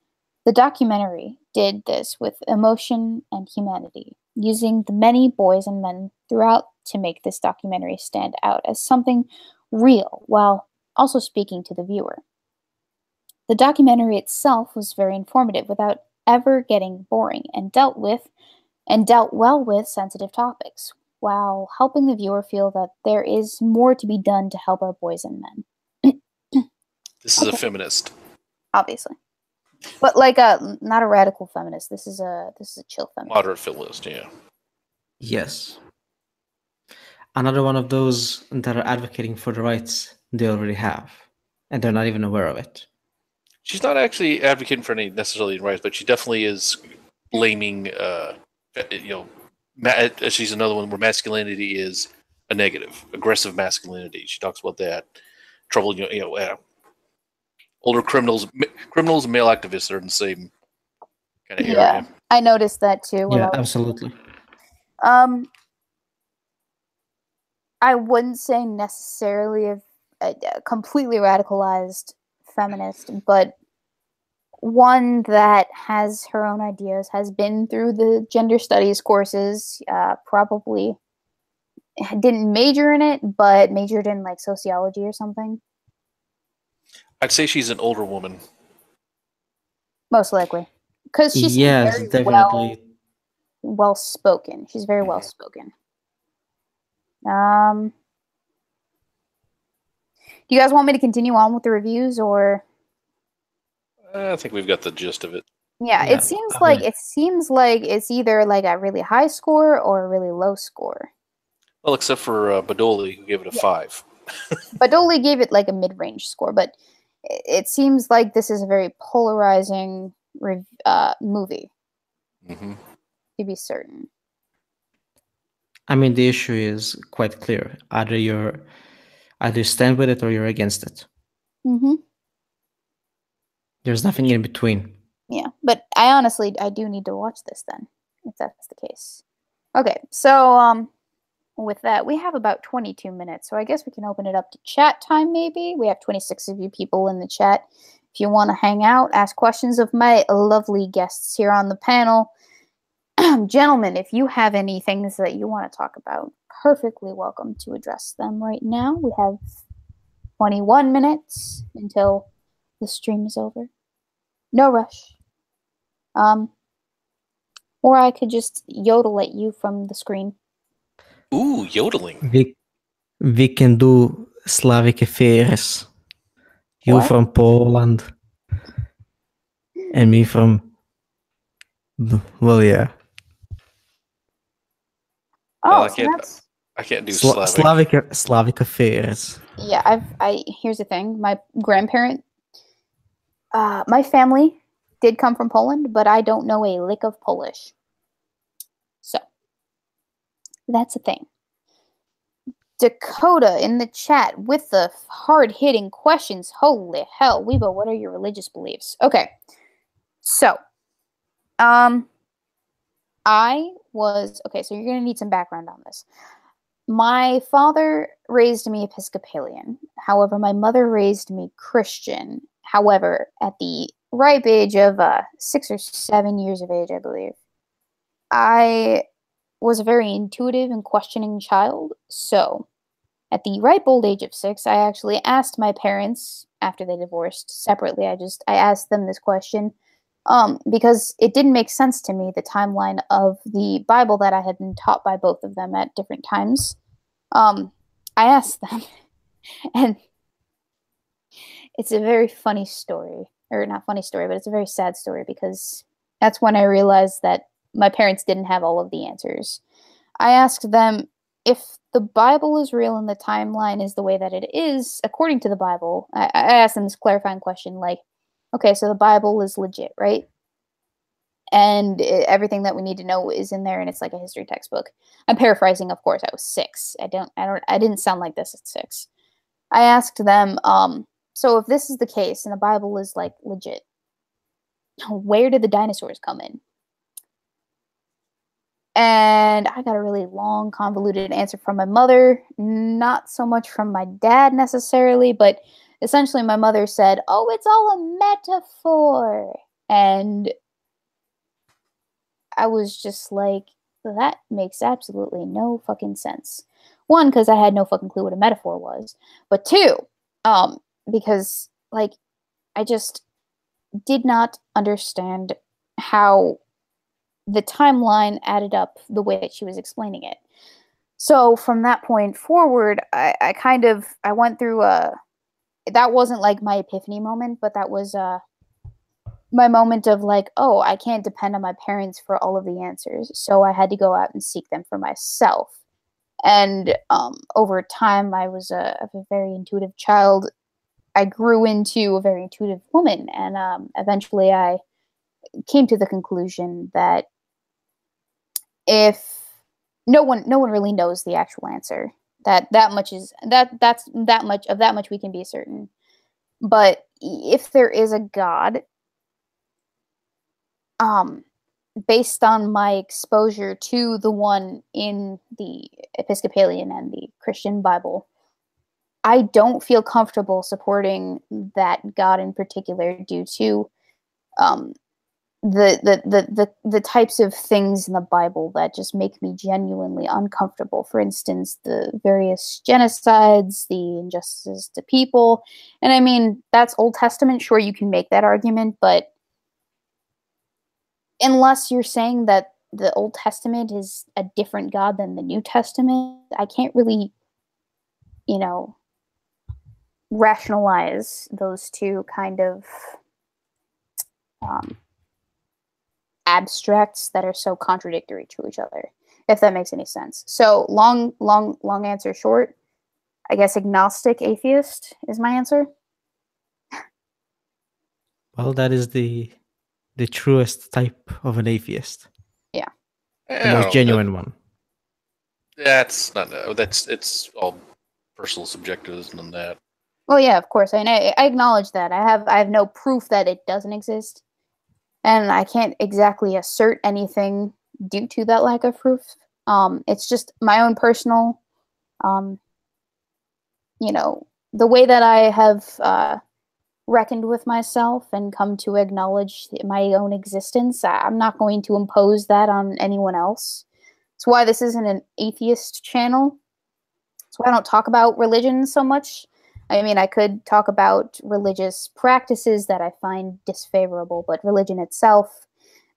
The documentary did this with emotion and humanity, using the many boys and men throughout to make this documentary stand out as something real while also speaking to the viewer. The documentary itself was very informative without ever getting boring and dealt well with sensitive topics, while helping the viewer feel that there is more to be done to help our boys and men. This is a feminist. Obviously. But not a radical feminist. This is a chill feminist. Moderate feminist, yeah. Yes. Another one of those that are advocating for the rights they already have, and they're not even aware of it. She's not actually advocating for any necessarily rights, but she definitely is blaming, she's another one where masculinity is a negative, aggressive masculinity. She talks about that. Trouble, older criminals and male activists are in the same kind of area. Yeah, I noticed that too. Yeah, absolutely. I wouldn't say necessarily a completely radicalized feminist, but one that has her own ideas, has been through the gender studies courses, probably didn't major in it, but majored in sociology or something. I'd say she's an older woman. Most likely. Because she's very definitely well spoken. She's very well spoken. Do you guys want me to continue on with the reviews, or? I think we've got the gist of it. Yeah, it seems like it's either a really high score or a really low score. Well, except for Badoli, who gave it a 5. Badoli gave it a mid-range score, but it seems like this is a very polarizing movie. Mm-hmm. To be certain. The issue is quite clear. Either you stand with it or you're against it. Mm-hmm. There's nothing in between. Yeah, but I do need to watch this then, if that's the case. Okay, so with that, we have about 22 minutes, so I guess we can open it up to chat time maybe. We have 26 of you people in the chat. If you want to hang out, ask questions of my lovely guests here on the panel. Gentlemen, if you have any things that you want to talk about, perfectly welcome to address them right now. We have 21 minutes until the stream is over. No rush. Or I could just yodel at you from the screen. Ooh, yodeling. We can do Slavic affairs. You from Poland, and me from Well, yeah. Oh, I so can't. that's I can't do Slavic. Slavic affairs. yeah. Here's the thing. My grandparent, my family did come from Poland, but I don't know a lick of Polish. So that's the thing. Dakota in the chat with the hard-hitting questions. Holy hell, Weebo, what are your religious beliefs? Okay, so, so you're gonna need some background on this. My father raised me Episcopalian. However, my mother raised me Christian. However, at the ripe age of 6 or 7 years of age, I believe, I was a very intuitive and questioning child. So, at the ripe old age of 6, I actually asked my parents, after they divorced separately, I asked them this question, because it didn't make sense to me, the timeline of the Bible that I had been taught by both of them at different times. I asked them, and it's a very funny story, or not funny story, but it's a very sad story, because that's when I realized that my parents didn't have all of the answers. I asked them, if the Bible is real and the timeline is the way that it is, according to the Bible, I asked them this clarifying question, like, okay, so the Bible is legit, right? And everything that we need to know is in there, and it's like a history textbook. I'm paraphrasing, of course. I was 6. I didn't sound like this at 6. I asked them, so if this is the case and the Bible is like legit, where did the dinosaurs come in? And I got a really long, convoluted answer from my mother, not so much from my dad necessarily, but essentially my mother said, oh, it's all a metaphor. And I was just like, that makes absolutely no fucking sense. 1, because I had no fucking clue what a metaphor was. But 2, because, like, I just did not understand how the timeline added up the way that she was explaining it. So from that point forward, I went through that wasn't like my epiphany moment, but that was my moment of like, oh, I can't depend on my parents for all of the answers. So I had to go out and seek them for myself. And over time, I was a very intuitive child. I grew into a very intuitive woman, and eventually I came to the conclusion that if no one really knows the actual answer, that much we can be certain. But if there is a God, based on my exposure to the one in the Episcopalian and the Christian Bible, I don't feel comfortable supporting that God in particular due to the types of things in the Bible that just make me genuinely uncomfortable. For instance, the various genocides, the injustices to people. And I mean, that's Old Testament. Sure, you can make that argument, but unless you're saying that the Old Testament is a different God than the New Testament, I can't really, rationalize those two kind of abstracts that are so contradictory to each other, if that makes any sense. So long answer short, I guess agnostic atheist is my answer. Well, that is the truest type of an atheist. Yeah. The most genuine one. That's not. It's all personal subjectivism and that. Well, yeah, of course. I acknowledge that. I have no proof that it doesn't exist, and I can't exactly assert anything due to that lack of proof. It's just my own personal, the way that I have reckoned with myself and come to acknowledge my own existence. I'm not going to impose that on anyone else. That's why this isn't an atheist channel. That's why I don't talk about religion so much. I mean, I could talk about religious practices that I find disfavorable, but religion itself,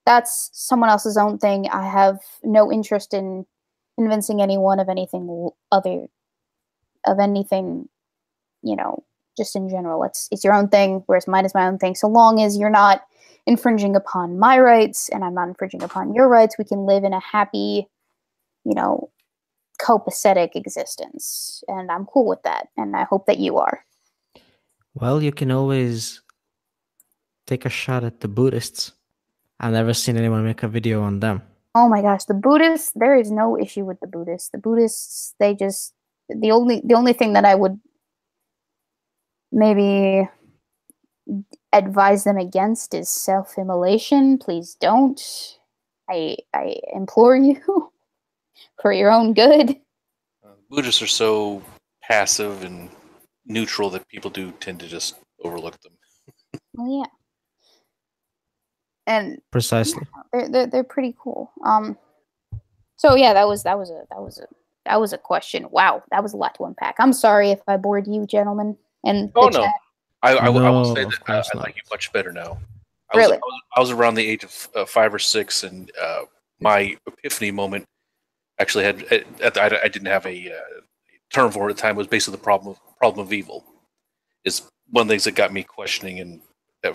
that's someone else's own thing. I have no interest in convincing anyone of anything just in general. It's your own thing, whereas mine is my own thing. So long as you're not infringing upon my rights and I'm not infringing upon your rights. We can live in a happy, copacetic existence. And I'm cool with that. And I hope that you are. Well, you can always take a shot at the Buddhists. I've never seen anyone make a video on them. Oh my gosh, the Buddhists, there is no issue with the Buddhists. The Buddhists, they just, the only thing that I would maybe advise them against is self-immolation. Please don't. I implore you for your own good. Buddhists are so passive and neutral that people do tend to just overlook them. Well, yeah. And precisely, they're pretty cool. So yeah, that was a question. Wow, that was a lot to unpack. I'm sorry if I bored you, gentlemen. And no, I will say of that course I not. like you much better now. Really? I was around the age of 5 or 6, and my epiphany moment actually had. I didn't have a term for it at the time. It was basically the problem of evil. Is one of the things that got me questioning, and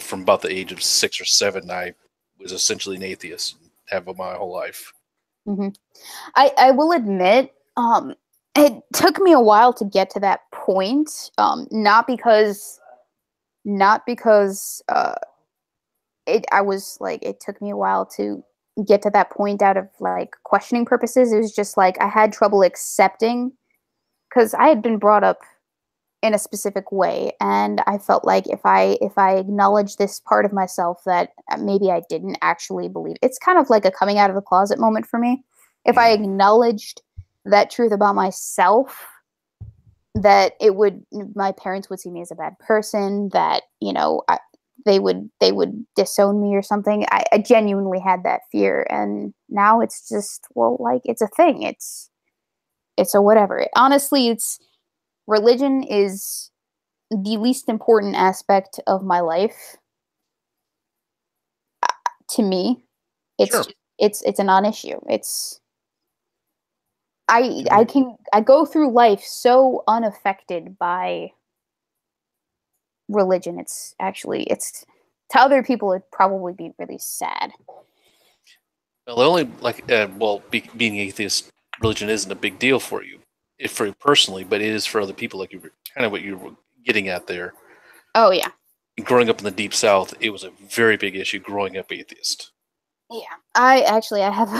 from about the age of 6 or 7, I was essentially an atheist. Have my whole life. Mm-hmm. I will admit, it took me a while to get to that point. Not because it took me a while to get to that point out of like questioning purposes. It was just like I had trouble accepting because I had been brought up in a specific way, and I felt like if I acknowledged this part of myself that maybe I didn't actually believe, it's kind of like a coming out of the closet moment for me. If I acknowledged that truth about myself, that my parents would see me as a bad person, that they would disown me or something. I genuinely had that fear, and now it's just, well, like, it's a thing. It's a whatever. Honestly, religion is the least important aspect of my life. To me, it's a non-issue. I go through life so unaffected by religion. It's to other people it'd probably be really sad. Well, the only being atheist, religion isn't a big deal for you, for you personally, but it is for other people. Like kind of what you were getting at there. Oh yeah. Growing up in the Deep South, it was a very big issue growing up atheist. Yeah, I have.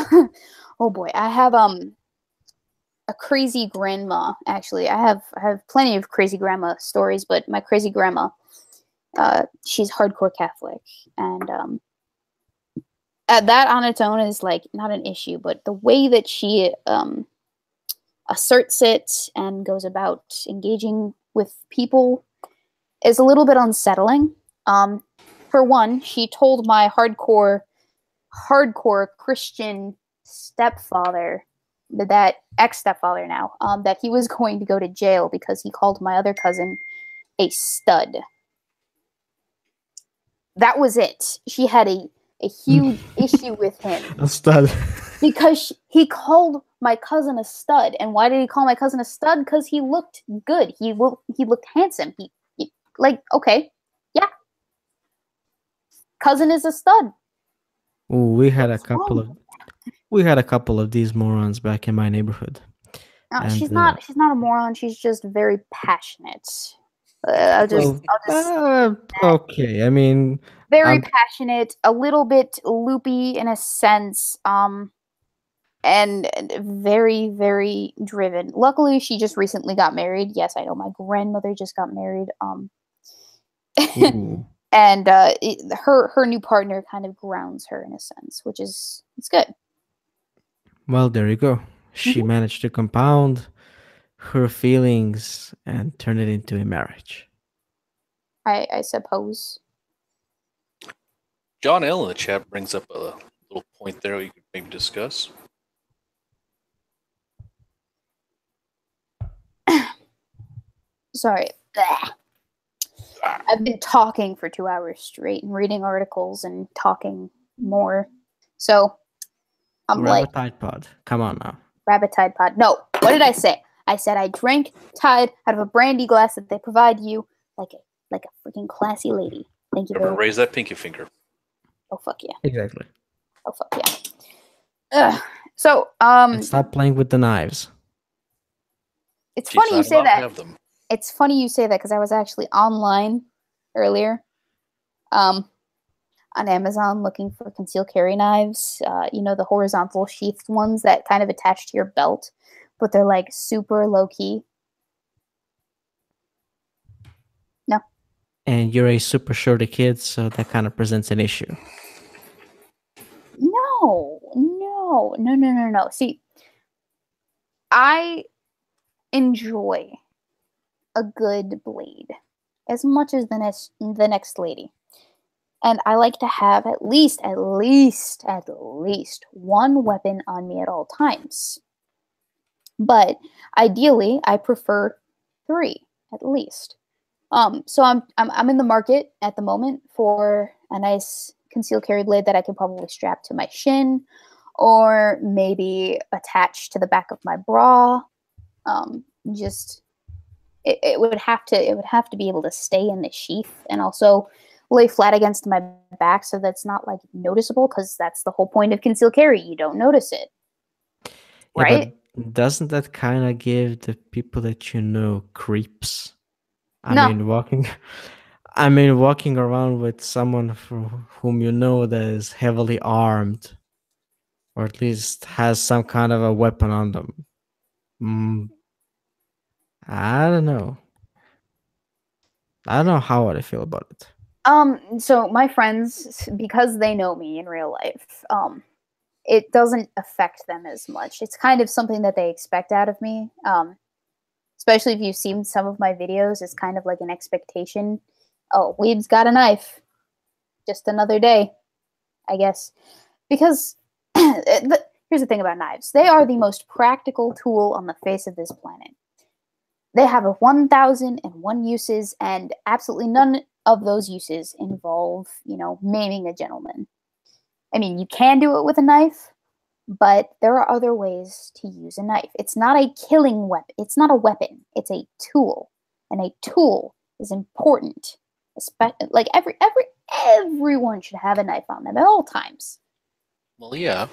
Oh boy, I have a crazy grandma. Actually, I have plenty of crazy grandma stories, but my crazy grandma, she's hardcore Catholic, and that on its own is like not an issue, but the way that she asserts it and goes about engaging with people is a little bit unsettling. For one, she told my hardcore Christian stepfather, that ex-stepfather now, that he was going to go to jail because he called my other cousin a stud. That was it. She had a huge issue with him. A stud. Because he called my cousin a stud. And why did he call my cousin a stud? Because he looked good. He looked handsome. He okay, yeah. Cousin is a stud. Ooh, we had a couple of these morons back in my neighborhood. She's not a moron. She's just very passionate. Okay. I mean, very passionate, a little bit loopy in a sense, and very, very driven. Luckily, she just recently got married. Yes, I know my grandmother just got married. And her new partner kind of grounds her in a sense, which is good. Well, there you go. She managed to compound her feelings and turn it into a marriage. I suppose. John L in the chat brings up a little point there you could maybe discuss. Sorry. I've been talking for 2 hours straight and reading articles and talking more. So I'm Rabbit Tide Pod. Come on now. Rabbit Tide Pod. No, what did I say? I said I drank Tide out of a brandy glass that they provide you like a freaking classy lady. Thank you very much. Raise that pinky finger. Oh fuck yeah. Exactly. Oh fuck yeah. Ugh. So And stop playing with the knives. it's Teach funny you them say how to that. have them. It's funny you say that because I was actually online earlier, on Amazon looking for concealed carry knives. You know, the horizontal sheathed ones that kind of attach to your belt, but they're like super low key. No. And you're a super shorty kid, so that kind of presents an issue. No. See, I enjoy a good blade as much as the next lady. And I like to have at least one weapon on me at all times. But ideally, I prefer 3 at least. So I'm in the market at the moment for a nice concealed carry blade that I can probably strap to my shin, or maybe attach to the back of my bra. It would have to be able to stay in the sheath and also lay flat against my back so that's not like noticeable, because that's the whole point of concealed carry. You don't notice it, right? Yeah, but doesn't that kind of give the people that you know creeps? No. I mean, walking around with someone whom you know that is heavily armed, or at least has some kind of a weapon on them. I don't know. I don't know how I feel about it. So my friends, because they know me in real life, it doesn't affect them as much. It's kind of something that they expect out of me. Especially if you've seen some of my videos, it's kind of like an expectation. Oh, Weeb's got a knife. Just another day, I guess. Because here's the thing about knives. They are the most practical tool on the face of this planet. They have 1,001 uses, and absolutely none of those uses involve, maiming a gentleman. I mean, you can do it with a knife, but there are other ways to use a knife. It's not a killing weapon. It's not a weapon. It's a tool, and a tool is important. Like everyone should have a knife on them at all times. Well, yeah.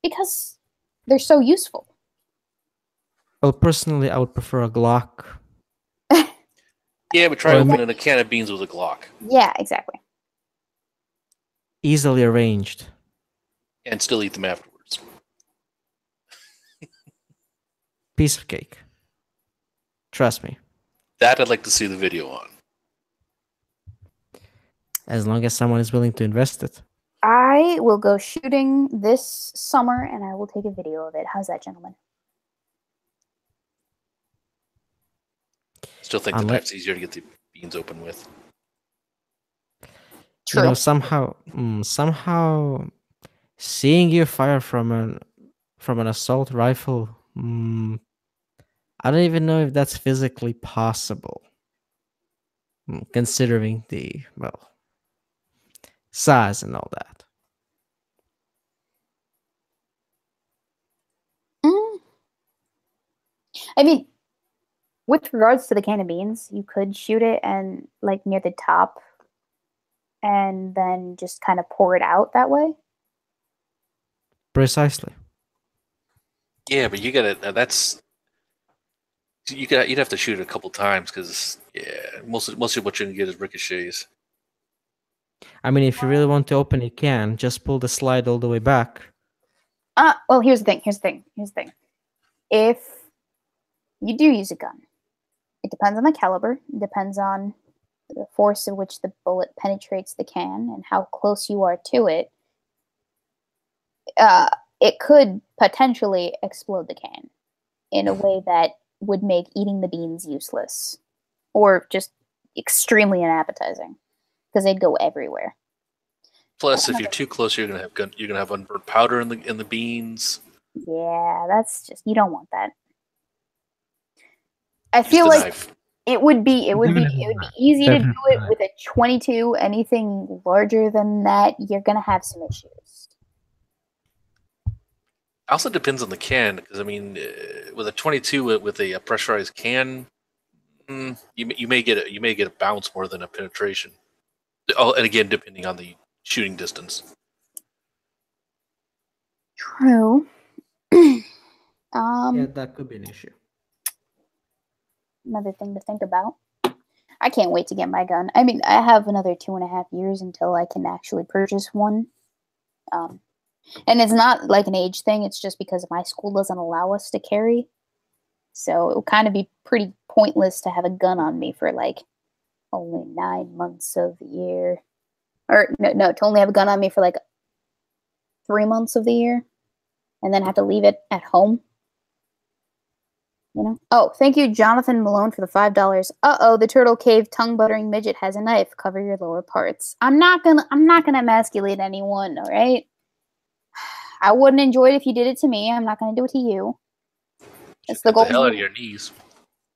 Because they're so useful. Well, personally, I would prefer a Glock. Yeah, but try opening a can of beans with a Glock. Yeah, exactly. Easily arranged. And still eat them afterwards. Piece of cake. Trust me. That I'd like to see the video on. As long as someone is willing to invest it. I will go shooting this summer, and I will take a video of it. How's that, gentlemen? Still think the knife's easier to get the beans open with. True. You know, somehow seeing you fire from an assault rifle, I don't even know if that's physically possible. Considering the, size and all that. I mean, with regards to the can of beans, you could shoot it and like near the top, and then just kind of pour it out that way. Precisely. Yeah, but you gotta. You'd have to shoot it a couple times because most of what you're gonna get is ricochets. I mean, if you really want to open, you can just pull the slide all the way back. Well, here's the thing. If you do use a gun, it depends on the caliber. It depends on the force in which the bullet penetrates the can and how close you are to it. It could potentially explode the can in a way that would make eating the beans useless, or just extremely unappetizing, because they'd go everywhere. Plus, if you're too close, you're gonna have unburnt powder in the beans. Yeah, that's just, you don't want that. I feel like it would be easy to do it with a 22. Anything larger than that, you're gonna have some issues. Also depends on the can, because I mean, with a 22 with a pressurized can, you may get a bounce more than a penetration. Oh, and again, depending on the shooting distance. True. Yeah, that could be an issue. Another thing to think about. I can't wait to get my gun. I mean, I have another 2.5 years until I can actually purchase one. And it's not like an age thing. It's just because my school doesn't allow us to carry. So it will kind of be pretty pointless to have a gun on me for like only 9 months of the year. Or no, to only have a gun on me for like 3 months of the year. And then have to leave it at home. You know? Oh, thank you, Jonathan Malone, for the $5. Uh-oh, the Turtle Cave tongue-buttering midget has a knife. Cover your lower parts. I'm not gonna emasculate anyone, all right? I wouldn't enjoy it if you did it to me. I'm not gonna do it to you. That's the goal. The hell out of your knees.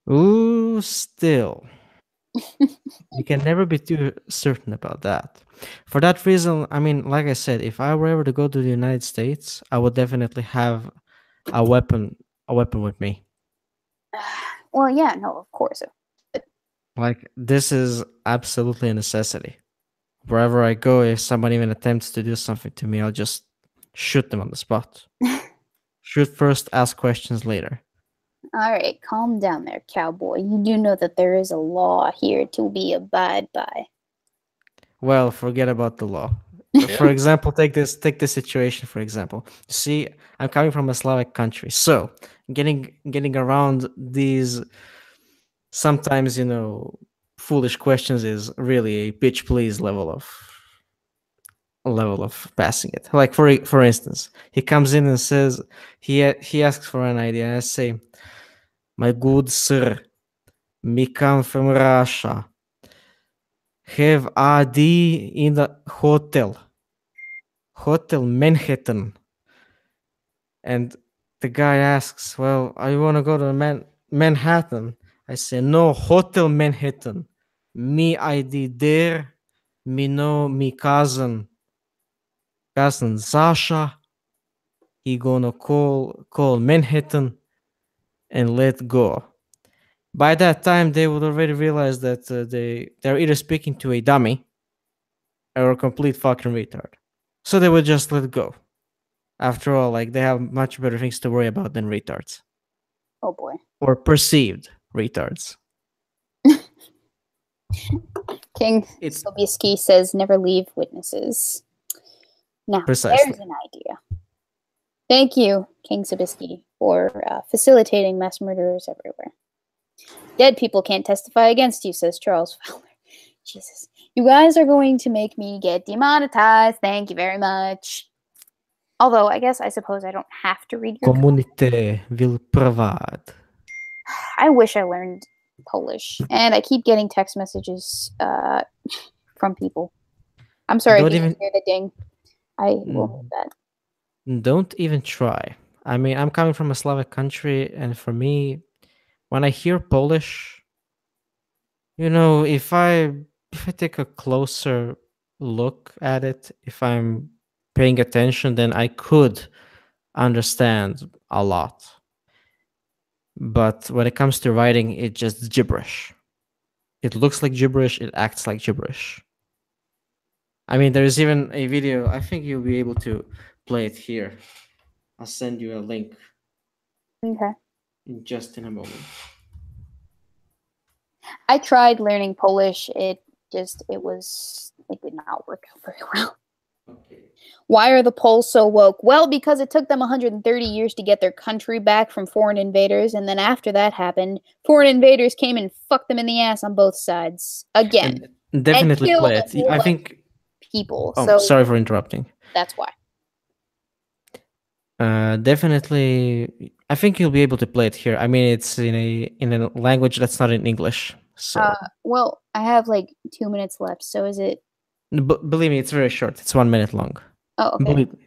Ooh, still. You can never be too certain about that. For that reason, I mean, like I said, if I were ever to go to the United States, I would definitely have a weapon with me. Well, yeah, no, of course. Like, this is absolutely a necessity. Wherever I go, if someone even attempts to do something to me, I'll just shoot them on the spot. Shoot first, ask questions later. All right, calm down there, cowboy. You do know that there is a law here to be abide by. Well, forget about the law. For example, take this situation, for example. See, I'm coming from a Slavic country, so getting around these sometimes, foolish questions is really a bitch please level of passing it. Like for instance, he comes in and says he asks for an idea. I say, my good sir, me come from Russia. Have ID in the Hotel Manhattan. And the guy asks, well, I want to go to Manhattan. I say, no, Hotel Manhattan. Me ID there. Me know me cousin Sasha. He gonna call Manhattan and let go. By that time, they would already realize that they're either speaking to a dummy or a complete fucking retard. So they would just let go. After all, like, they have much better things to worry about than retards. Oh boy. Or perceived retards. King Sobieski says never leave witnesses. Now, Precisely. there's an idea. Thank you, King Sobieski, for facilitating mass murderers everywhere. Dead people can't testify against you, says Charles Fowler. Jesus. You guys are going to make me get demonetized. Thank you very much. Although, I suppose I don't have to read your Community will provide. I wish I learned Polish. And I keep getting text messages from people. I'm sorry if you didn't hear the ding. I will move that. Don't even try. I mean, I'm coming from a Slavic country, and for me, when I hear Polish, if I take a closer look at it, if I'm paying attention, then I could understand a lot. But when it comes to writing, it's just gibberish. It looks like gibberish, it acts like gibberish. I mean, there's even a video, I think you'll be able to play it here. I'll send you a link. Okay. Just in a moment. I tried learning Polish. It did not work out very well. Okay. Why are the Poles so woke? Well, because it took them 130 years to get their country back from foreign invaders, and then after that happened, foreign invaders came and fucked them in the ass on both sides. Again. And definitely play it. I think people. Oh, so sorry for interrupting. That's why. Definitely, I think you'll be able to play it here. I mean, it's in a language that's not in English. So, well, I have like 2 minutes left. So is it? Believe me, it's very short. It's 1 minute long. Oh, okay. Believe me,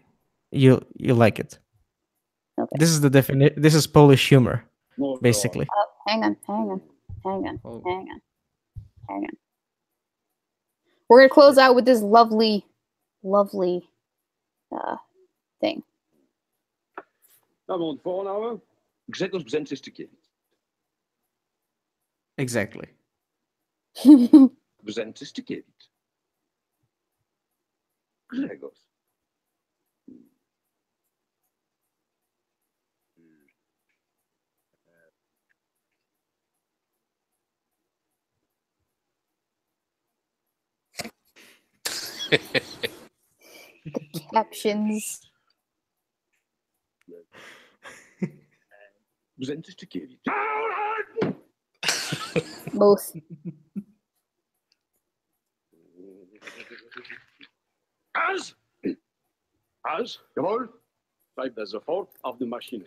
you like it. Okay. This is the definition. This is Polish humor, basically. Hang on. We're gonna close out with this lovely thing. Grzegorz Brzęczyszczykiewicz. Exactly. Brzęczyszczykiewicz. Grzegorz. Captions. Brzęczyszczykiewicz. Both. Als? Jawohl. Zeig das sofort auf die Maschine.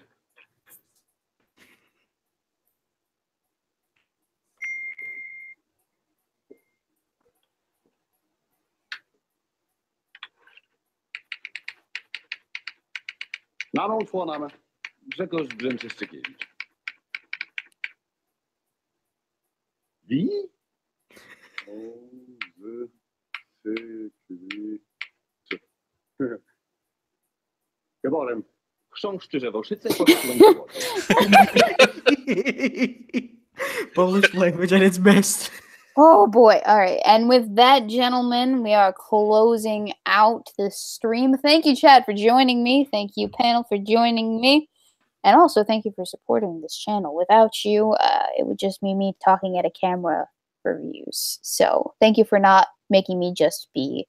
Name und Vorname. Grzegorz Brzęczyszczykiewicz. Wie? Geborem w Chrząszczy Woszyce Polish language at its best. Oh boy. All right. And with that, gentlemen, we are closing out the stream. Thank you, Chad, for joining me. Thank you, panel, for joining me. And also, thank you for supporting this channel. Without you, it would just be me talking at a camera for views. So thank you for not making me just be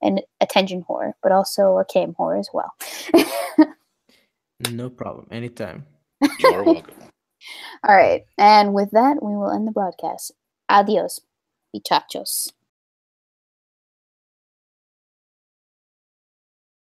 an attention whore, but also a cam whore as well. No problem. Anytime. You're welcome. All right. And with that, we will end the broadcast. Adios, muchachos.